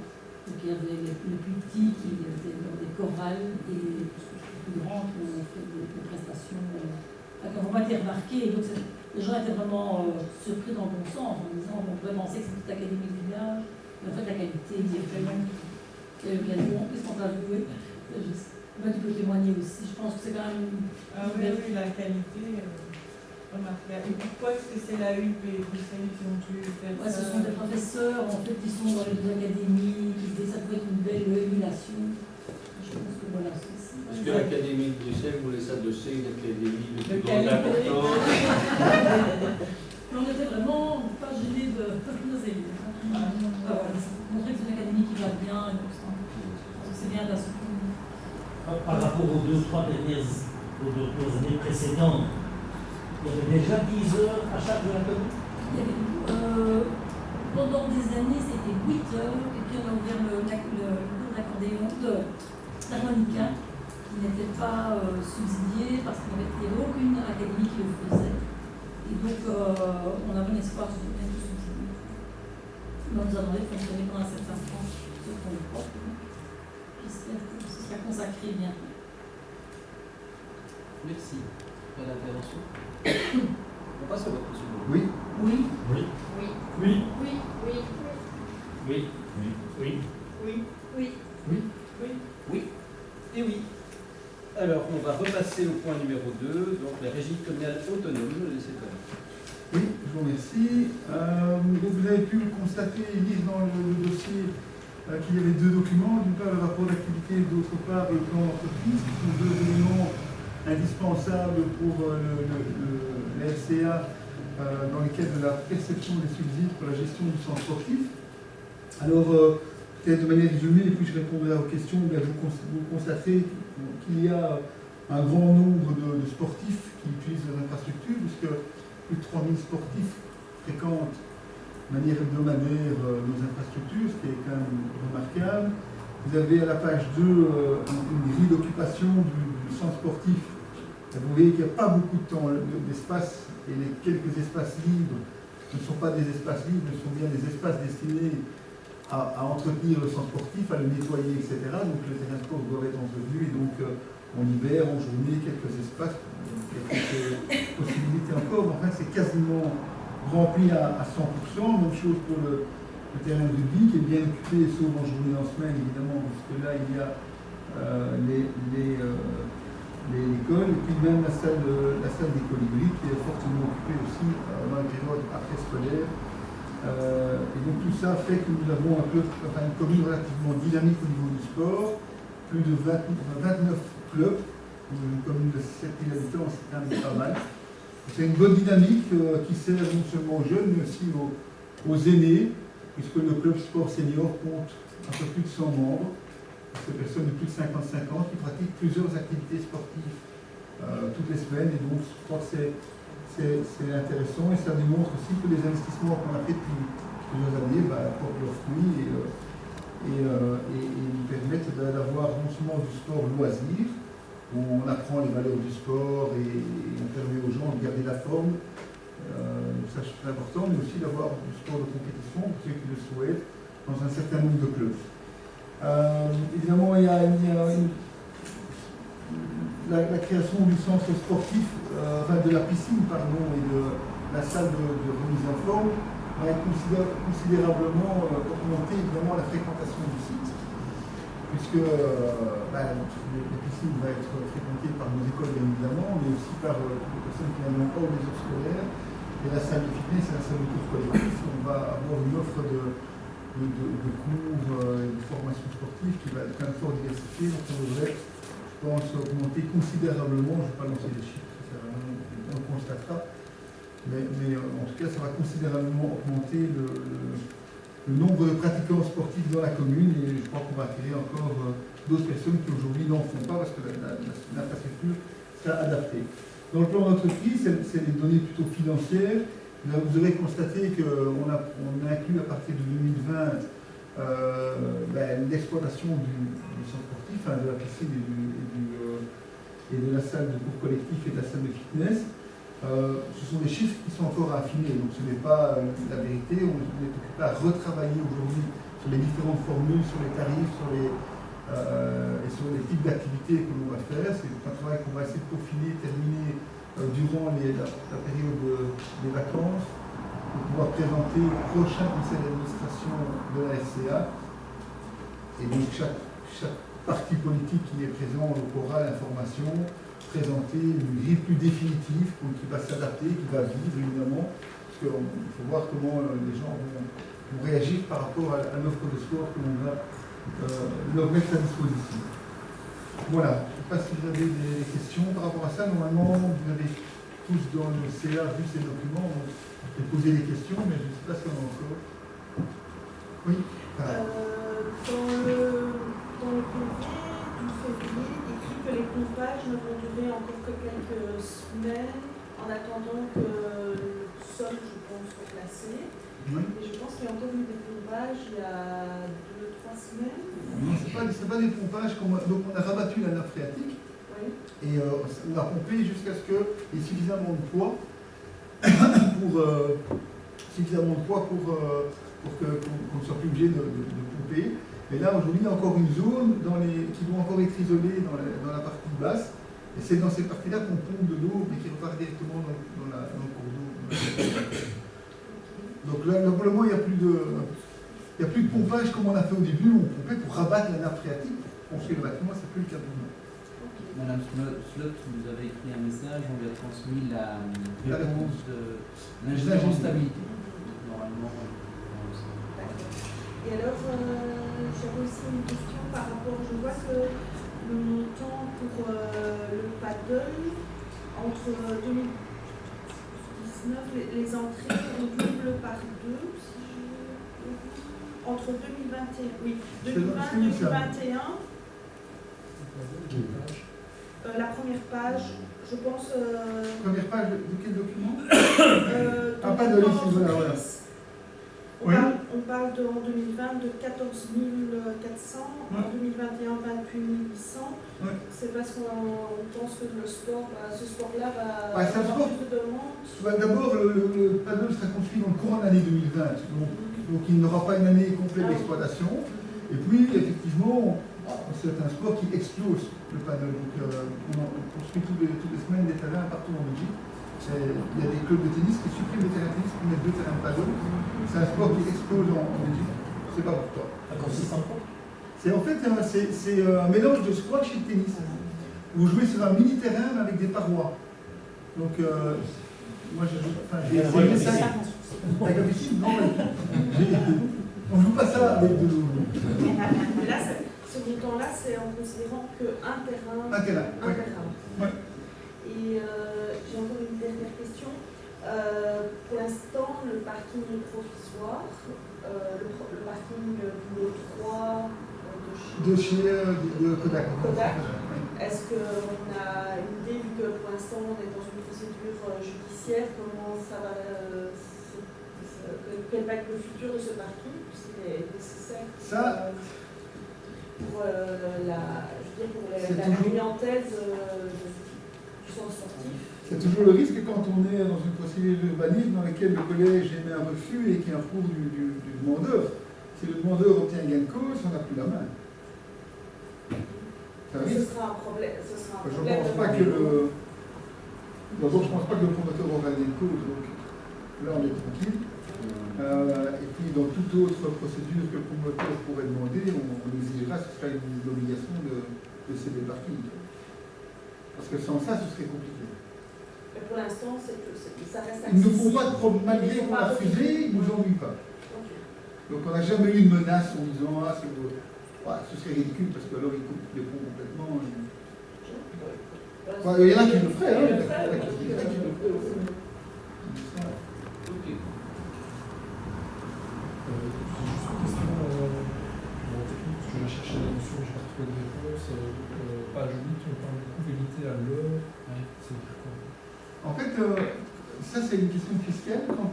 Donc il y avait les plus petits qui étaient dans des chorales et les plus grands qui ont fait des prestations qui ont vraiment été remarquées. Donc les gens étaient vraiment surpris dans le bon sens en disant on pourrait penser que c'est toute l'Académie du village, mais en fait l'Académie qualité qui est vraiment. Qu'est-ce qu'on va jouer? Moi, tu peux témoigner aussi. Je pense que c'est quand même. Oui, la qualité. Remarquable. Et pourquoi est-ce que c'est la UP et Bruxelles qui ont pu faire ça? Ce sont des professeurs en fait qui sont dans les deux académies, qui disaient ça pourrait être une belle émulation. Je pense que voilà, c'est ça. Est-ce que l'Académie de Bruxelles voulait s'adosser une académie de plus grande qualité. importance? On était vraiment pas gênés de nos élus. Voilà, montrer que c'est une académie qui va bien, et donc c'est bien de la soutenir. Par rapport aux 2-3 dernières années précédentes, il y avait déjà 10 heures à chaque de la commune? Pendant des années, c'était 8 heures, et puis on a ouvert le cours d'accordéon d'harmonica, qui n'était pas subsidié parce qu'il n'y avait aucune académie qui le faisait. Et donc, on a bon espoir de bien tout subsidier. Mais on nous a demandé de fonctionner pendant un certain temps sur ton propre. J'espère que ce sera consacré bientôt. Merci. Pas d'intervention. On passe au vote, monsieur. Oui. Oui. Oui. Oui. Oui. Oui. Oui. Oui. Oui. Oui. Oui. Oui. Oui. Oui. Et oui. Alors, on va repasser au point numéro 2, donc la régie communale autonome. Je vais laisser faire. Oui, je vous remercie. Donc vous avez pu constater et lire dans le dossier qu'il y avait deux documents, d'une part le rapport d'activité et d'autre part le plan d'entreprise, qui sont deux éléments indispensables pour la RCA dans lesquels de la perception des subsides pour la gestion du centre sportif. Alors, peut-être de manière résumée, et puis je répondrai aux questions, vous constaterez qu'il y a un grand nombre de sportifs qui utilisent les infrastructures, puisque plus de 3000 sportifs fréquentent de manière hebdomadaire nos infrastructures, ce qui est quand même remarquable. Vous avez à la page 2 une grille d'occupation du centre sportif. Vous voyez qu'il n'y a pas beaucoup de temps d'espace, et les quelques espaces libres ne sont pas des espaces libres, ce sont bien des espaces destinés à entretenir le centre sportif, à le nettoyer, etc. Donc le terrain de sport doit être entretenu, et donc en hiver, en journée, quelques espaces, il y a quelques possibilités encore, mais enfin c'est quasiment rempli à 100%. Même chose pour le terrain de rugby qui est bien occupé, sauf en journée et en semaine évidemment, parce que là il y a l'école, et puis même la salle des colibris qui est fortement occupée aussi dans la période après-scolaire. Et donc tout ça fait que nous avons une commune relativement dynamique au niveau du sport, plus de 29 clubs, une commune de 7000 habitants, c'est quand même pas mal. C'est une bonne dynamique qui sert non seulement aux jeunes, mais aussi aux aînés, puisque le club sport senior compte un peu plus de 100 membres. C'est des personnes de plus de 55 ans qui pratiquent plusieurs activités sportives toutes les semaines, et donc je crois que c'est intéressant, et ça démontre aussi que les investissements qu'on a fait depuis plusieurs années portent leurs fruits et nous permettent d'avoir non seulement du sport loisir, où on apprend les valeurs du sport et on permet aux gens de garder la forme, ça c'est important, mais aussi d'avoir du sport de compétition pour ceux qui le souhaitent dans un certain nombre de clubs. Évidemment, il y a la création du centre sportif, de la piscine, pardon, et de la salle de remise en forme va considérablement augmenter évidemment la fréquentation du site, puisque la piscine va être fréquentée par nos écoles bien évidemment, mais aussi par les personnes qui n'ont pas les heures scolaires, et la salle de fitness et la salle de cours collectif. On va avoir une offre de cours, de formation sportive qui va être quand même fort diversifiée, donc on devrait, je pense, augmenter considérablement, je ne vais pas lancer des chiffres, on le constatera, mais en tout cas ça va considérablement augmenter le nombre de pratiquants sportifs dans la commune, et je crois qu'on va attirer encore d'autres personnes qui aujourd'hui n'en font pas parce que l'infrastructure sera adaptée. Dans le plan d'entreprise, c'est des données plutôt financières. Vous aurez constaté qu'on inclut à partir de 2020 l'exploitation du centre sportif, de la piscine et de la salle de cours collectif et de la salle de fitness. Ce sont des chiffres qui sont encore à affiner, donc ce n'est pas la vérité. On est occupé à retravailler aujourd'hui sur les différentes formules, sur les tarifs, et sur les types d'activités que l'on va faire. C'est un travail qu'on va essayer de peaufiner, terminer durant la période des vacances, pour pouvoir présenter au prochain conseil d'administration de la RCA. Et donc chaque parti politique qui est présent aura l'information, présenter une grille plus définitive qui va s'adapter, qui va vivre évidemment, parce qu'il faut voir comment les gens vont réagir par rapport à l'offre de sport que l'on va leur mettre à disposition. Voilà, je ne sais pas si vous avez des questions par rapport à ça. Normalement, vous avez tous dans le CA vu ces documents, et posé des questions, mais je ne sais pas si on a encore. Oui. Dans le courrier du février, il écrit que les pompages ne vont durer encore que quelques semaines en attendant que le sol, je pense, soit classé. Oui. Et je pense qu'il y a encore eu des pompages il y a 2-3 semaines. Non, ce n'est pas des pompages. Donc on a rabattu la nappe phréatique. Oui. Et on a pompé jusqu'à ce qu'il y ait suffisamment de poids pour qu'on ne soit plus obligé de pomper. Et là, aujourd'hui, il y a encore une zone qui doit encore être isolée dans la partie basse. Et c'est dans cette partie-là qu'on pompe de l'eau, mais qui repart directement dans le cours d'eau. Donc là, pour le moment, il n'y a plus de pompage comme on a fait au début, où on pompait pour rabattre la nappe phréatique. Pour construire le bâtiment, c'est plus le cas pour nous. Madame Slot, vous avez écrit un message, on lui a transmis la réponse de l'ingénieur en stabilité. Normalement, et alors, j'avais aussi une question par rapport, je vois que le montant pour le paddle, entre 2019, les entrées, on double par 2, entre 2021, oui, 2020-2021, la première page, je pense... Première page de quel document pas de liste, voilà. Oui. On parle en 2020 de 14 400, en 2021 28 800. Oui. C'est parce qu'on pense que ce sport-là va avoir plus de demandes. D'abord, le paddle sera construit dans le courant de l'année 2020, donc il n'aura pas une année complète d'exploitation. Et puis, effectivement, c'est un sport qui explose, le paddle. Donc, on construit toutes les semaines des terrains partout en Belgique. Il y a des clubs de tennis qui suppriment les terrains de tennis pour mettre 2 terrains de paddle. C'est un sport qui explose en Belgique. Je ne sais pas pourquoi. Ça consiste en quoi? C'est en fait un mélange de squash et de tennis. Vous jouez sur un mini terrain avec des parois. Donc, moi j'ai essayé ça. Avec la piscine, non, on ne joue pas ça avec de l'eau. Mais là, ce montant-là, c'est en considérant qu'un terrain. Un terrain. Un terrain. Ouais. Et j'ai encore une dernière question. Pour l'instant, le parking est provisoire. Le parking pour 3 de chez Kodak. Est-ce qu'on a une idée, vu que pour l'instant on est dans une procédure judiciaire, comment ça va, quel va être le futur de ce parking, puisqu'il est nécessaire pour la clientèle du centre sportif? C'est toujours le risque quand on est dans une procédure d'urbanisme dans laquelle le collège émet un refus et qu'il y a un recours du demandeur. Si le demandeur obtient gain de cause, on n'a plus la main. Ce sera un problème. Je ne pense pas que le... D'abord, je ne pense pas que le promoteur aura gain de cause, donc là on est tranquille. Et puis dans toute autre procédure que le promoteur pourrait demander, on exigera, ce sera une obligation de céder le parking. Parce que sans ça, ce serait compliqué. Mais pour l'instant, ça reste accessible. Ils ne font pas de problème, malgré qu'on a refusé, ils ne nous ennuient pas. Okay. Donc on n'a jamais eu une menace en disant ce serait ridicule parce que alors ils coupent les ponts complètement. Il y en a qui le feraient, hein. Je vais chercher la notion, je vais retrouver de réponse. Page 8, on parle de couvérité à l'heure. C'est quoi? En fait, ça c'est une question fiscale. Quand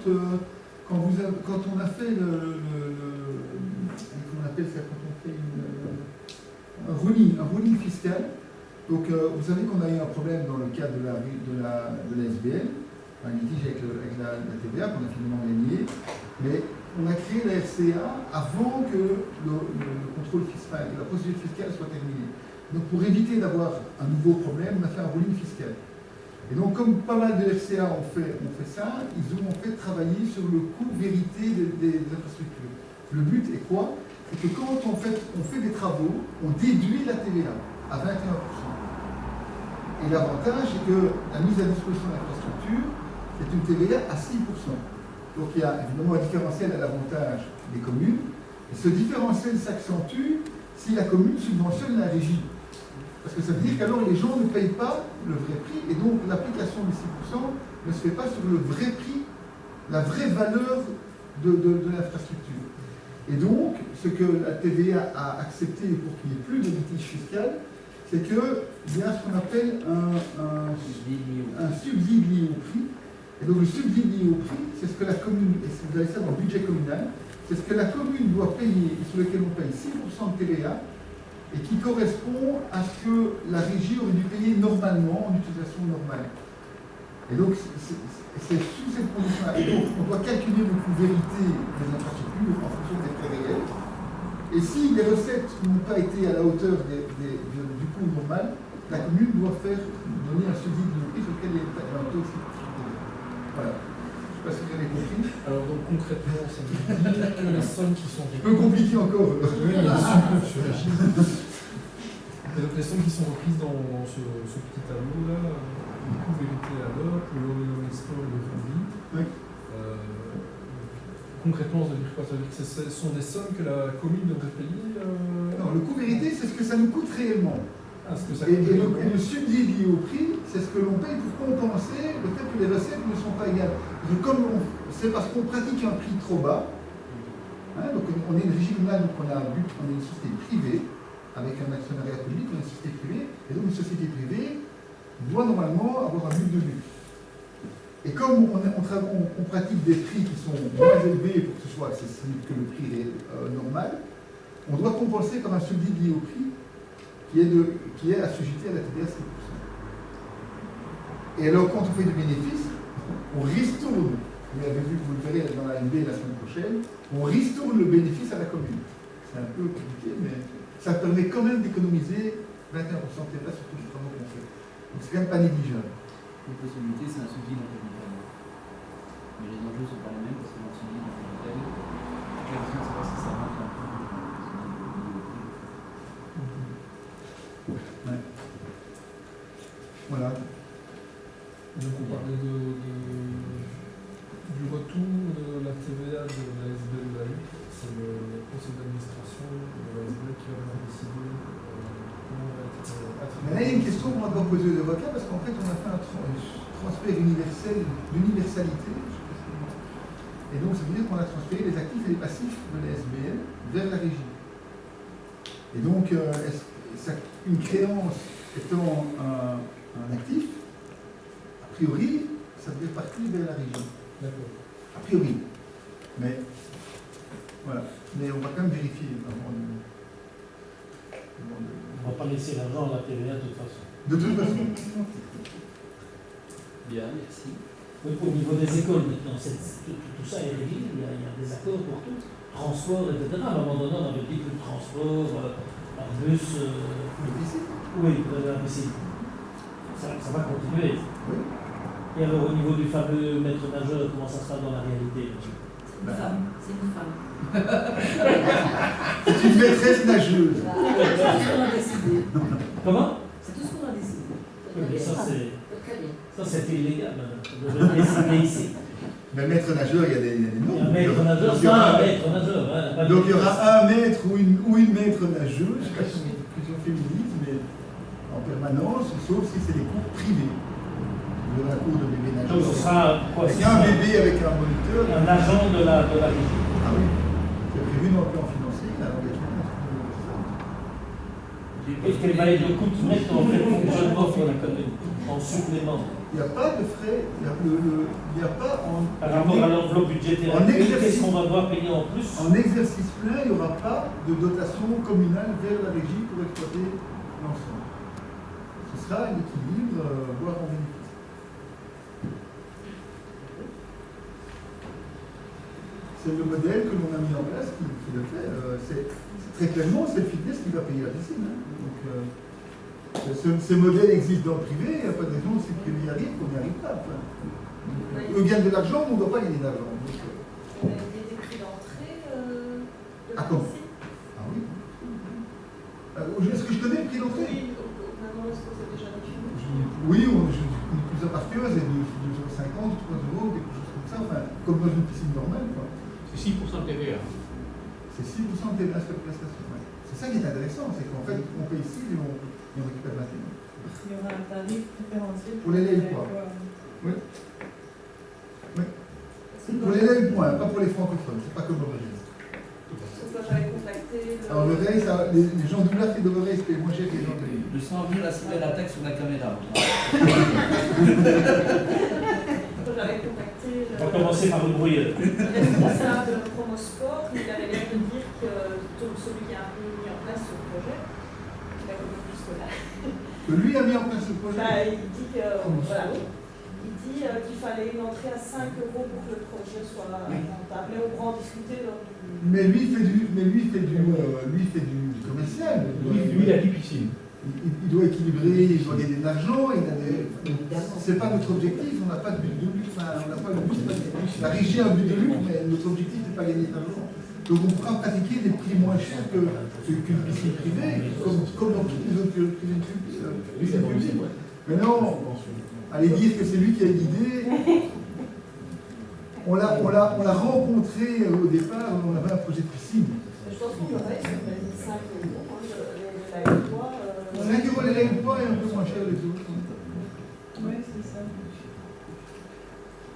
on a fait comment on appelle ça, quand on fait un ruling fiscal, donc vous savez qu'on a eu un problème dans le cadre de la SBL, un litige avec la TVA qu'on a finalement gagné, mais on a créé la RCA avant que le contrôle fiscal, que la procédure fiscale soit terminée. Donc pour éviter d'avoir un nouveau problème, on a fait un ruling fiscal. Et donc, comme pas mal de FCA ont fait ça, ils ont en fait travaillé sur le coût vérité des infrastructures. Le but est quoi? C'est que quand on fait des travaux, on déduit la TVA à 21%. Et l'avantage, c'est que la mise à disposition de l'infrastructure, c'est une TVA à 6%. Donc il y a évidemment un différentiel à l'avantage des communes. Et ce différentiel s'accentue si la commune subventionne la régie. Parce que ça veut dire qu'alors les gens ne payent pas le vrai prix, et donc l'application des 6% ne se fait pas sur le vrai prix, la vraie valeur de l'infrastructure. Et donc, ce que la TVA a accepté pour qu'il n'y ait plus de litige fiscal, c'est qu'il y a ce qu'on appelle un subside lié au prix. Et donc le subside lié au prix, c'est ce que la commune, et vous avez ça dans le budget communal, c'est ce que la commune doit payer, et sur lequel on paye 6% de TVA, et qui correspond à ce que la régie aurait dû payer normalement, en utilisation normale. Et donc, c'est sous cette condition-là. Et donc, on doit calculer le coût vérité des infrastructures en fonction des frais réels. Et si les recettes n'ont pas été à la hauteur du coût normal, la commune doit donner un subside de prix sur lequel elle est à la hauteur de 6%. Voilà. Je ne sais pas si vous avez compris. Alors, donc, concrètement, ça veut dire que les sommes qui sont... Un peu compliqué encore. Oui, bien sûr, j'imagine. Et donc, les sommes qui sont reprises dans ce petit tableau-là, le coût vérité à l'heure, le Lomésto et le Vendit. Oui. Concrètement, ça veut dire quoi? Ça veut dire que ce sont des sommes que la commune devrait payer Non, le coût vérité, c'est ce que ça nous coûte réellement. Ah, ce que ça et coûte le subside lié au prix, c'est ce que l'on paye pour compenser le fait que les recettes ne sont pas égales. C'est parce qu'on pratique un prix trop bas. Hein, donc on est une régie communale, donc on a un but, on est une société privée, avec un actionnariat public, on est une société privée, et donc une société privée doit normalement avoir un but de but. Et comme on pratique des prix qui sont moins élevés pour que ce soit accessible que le prix normal, on doit compenser par un subside lié au prix qui est assujetti à la TVA 6%. Et alors, quand on fait du bénéfice, on ristourne, vous l'avez vu, vous le verrez dans la MB la semaine prochaine, on ristourne le bénéfice à la commune. C'est un peu compliqué, mais ça permet quand même d'économiser 21% de TVA sur tous les travaux qu'on fait. Donc c'est quand même pas négligeable. Une possibilité, c'est un subside en capital. Mais les enjeux ne sont pas les mêmes parce que dans le subside en capital, la question de savoir si ça rentre un peu. Ouais. Voilà. Donc on parlait du retour de la TVA de la SB de la lutte. C'est le conseil d'administration de la SB qui va décider comment va être attribué. Mais là, il y a une question qu'on va encore poser aux avocats parce qu'en fait, on a fait un transfert universel d'universalité. Et donc, ça veut dire qu'on a transféré les actifs et les passifs de la SBL vers la régie. Et donc, une créance étant un actif, a priori, ça devait partir vers la régie. D'accord. A priori. Mais, voilà. Mais on va quand même vérifier avant de... On ne va pas laisser l'argent à la TVA de toute façon. De toute façon. Bien, merci. Oui, au niveau des écoles, maintenant, tout ça est réglé, il y a des accords pour tout. Transport, etc. À un moment donné, on avait dit que le transport, en bus. Le PC. Oui, la PC. Ça va continuer. Oui. Et alors, au niveau du fameux maître nageur, comment ça se passe dans la réalité? C'est une femme. C'est une femme. C'est une maîtresse nageuse. C'est tout ce qu'on a décidé. Comment? C'est tout ce qu'on a décidé. Oui, mais ça, c'est illégal. On devrait décider ici. Mais maître nageur, il y a des noms. Il y a un maître nageur, c'est un maître nageur. Hein, donc il y aura un maître ou une maître nageuse, je ne sais pas si c'est une discussion féminine, mais en permanence, sauf si c'est des cours privés. Il y aura un cours de bébé nageur. Donc ce sera quoi? Il y a un bébé avec un moniteur. Un agent de la régie. Ah oui. C'est prévu dans le plan financier, il y a l'engagement. Et quel va être le coût de mettre en fait fonctionnement pour la commune en supplément? Il n'y a pas de frais, il n'y a pas en... Par rapport à l'enveloppe budgétaire, qu'est-ce qu'on va devoir payer en plus? En exercice plein, il n'y aura pas de dotation communale vers la régie pour exploiter l'ensemble. Ce sera un équilibre, voire en bénéfice. C'est le modèle que l'on a mis en place qui le fait. C'est très clairement, c'est le fitness qui va payer la piscine. Hein. Donc, Ces modèles existent dans le privé, il n'y a pas de raison si le privé y arrive qu'on n'y arrive pas. Enfin, eux gagnent de l'argent, mais on ne doit pas gagner de l'argent. On a des prix d'entrée de Ah, comment? Ah oui. Est-ce que je connais le prix d'entrée? Oui, maintenant, est-ce que c'est déjà défini? Oui, on est plusieurs parqueuses, et de 2,50 €, 3 €, quelque chose comme ça, enfin, comme dans une piscine normale, quoi. C'est 6% de TVA. C'est 6% de TVA sur la prestation. Ouais. C'est ça qui est intéressant, c'est qu'en fait, on paye ici et on récupère maintenant. Il y aura un tarif préférentiel Pour les laits poids. Oui. Oui. Pour les laits points, pas pour les francophones, c'est pas comme l'Overrace. Pourquoi j'avais contacté Alors, l'Overrace, les gens d'Oulaf et d'Overrace payent moins cher que les gens de l'Overrace. De 100 000 à 6 000 la taxe sur la caméra. J'avais contacté On va commencer par le brouilleur. le responsable de Promosport, il avait l'air de dire que celui qui a mis en place ce projet, il a connu jusque-là. Que lui a mis en place ce projet. Il dit que, voilà, il dit qu'il fallait une entrée à 5 € pour que le projet soit rentable. Mais on pourra en discuter lors du... Mais lui, il fait du commercial. Lui, il a du piscine. Il doit équilibrer, il doit gagner de l'argent, c'est pas notre objectif, on n'a pas de but de luxe, enfin, on n'a pas le but, la régie a un but de luxe, mais notre objectif n'est pas gagner de l'argent. Donc on pourra pratiquer des prix moins chers qu'une piscine privée, comme dans toutes les autres piscines publiques. Mais non, allez dire que c'est lui qui a l'idée. On l'a rencontré au départ, on avait un projet de piscine. Je pense qu'on aurait sur 5 €, les lacs poids. 5 € les lacs poids et un peu moins cher les autres. Oui, c'est ça.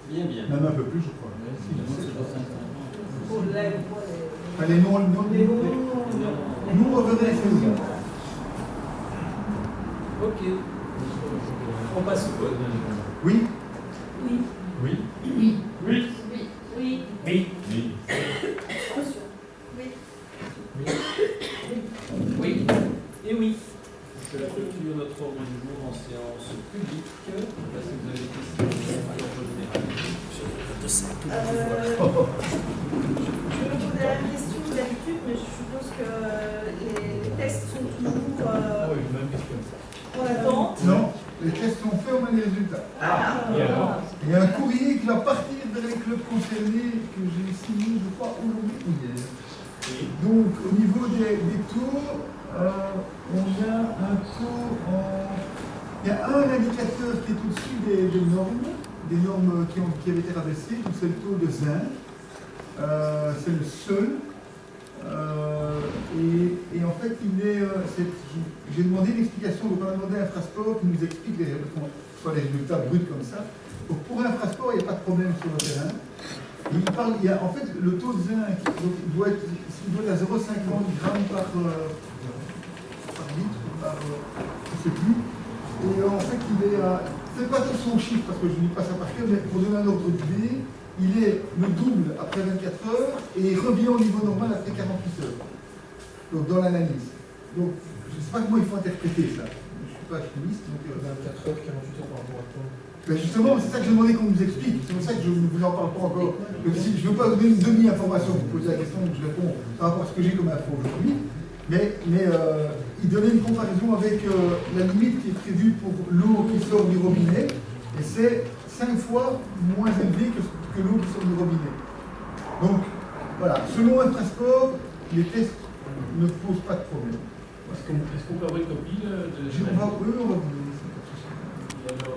Bien, bien. Même un peu plus, je crois. Pour les lacs poids, Les noms, nous revenons à ces. Ok. On passe au vote. Oui. Oui. Oui. Oui. Oui. Oui. Oui. Oui. Attention. Oui. Oui. Et oui. Je clôture notre ordre du jour en séance publique. Je ne sais pas si vous avez des questions à l'ordre général. Je vais vous poser la même question que d'habitude, mais je suppose que les tests sont toujours Oui, même question. en attente. Non, les tests sont faits, on a les résultats. Et alors? Il y a un courrier qui va partir vers les clubs concernés que j'ai signé, je crois, aujourd'hui ou hier. Donc, au niveau des taux, on a un taux en... Il y a un indicateur qui est au-dessus des normes qui avaient été rabaissées, donc c'est le taux de zinc. C'est le seul. Et en fait, j'ai demandé une explication, donc on a demandé à Infrasport qui nous explique soit les résultats bruts comme ça. Donc pour Infrasport, il n'y a pas de problème sur le terrain. En fait, le taux de zinc donc, il doit être à 0,50 grammes par litre, je ne sais plus. Et en fait, il est à... Faites pas attention aux chiffres parce que je ne dis pas ça par cœur, mais pour donner un ordre d'idée, il est le double après 24 heures et il revient au niveau normal après 48 heures. Donc dans l'analyse. Donc je ne sais pas comment il faut interpréter ça. Je ne suis pas chimiste. Donc, 24 heures, 48 heures par rapport à quoi? Ben justement, c'est ça que j'ai demandé qu'on nous explique. C'est pour ça que je ne vous en parle pas encore. Donc, si, je ne veux pas vous donner une demi-information. Vous posez la question, donc je réponds par rapport à ce que j'ai comme info aujourd'hui. Mais il donnait une comparaison avec la limite qui est prévue pour l'eau qui sort du robinet. Et c'est 5 fois moins élevé que l'eau qui sort du robinet. Donc, voilà. Selon Infrasport, les tests ne posent pas de problème. Est-ce qu'on peut avoir une copie de... On va vous donner ça.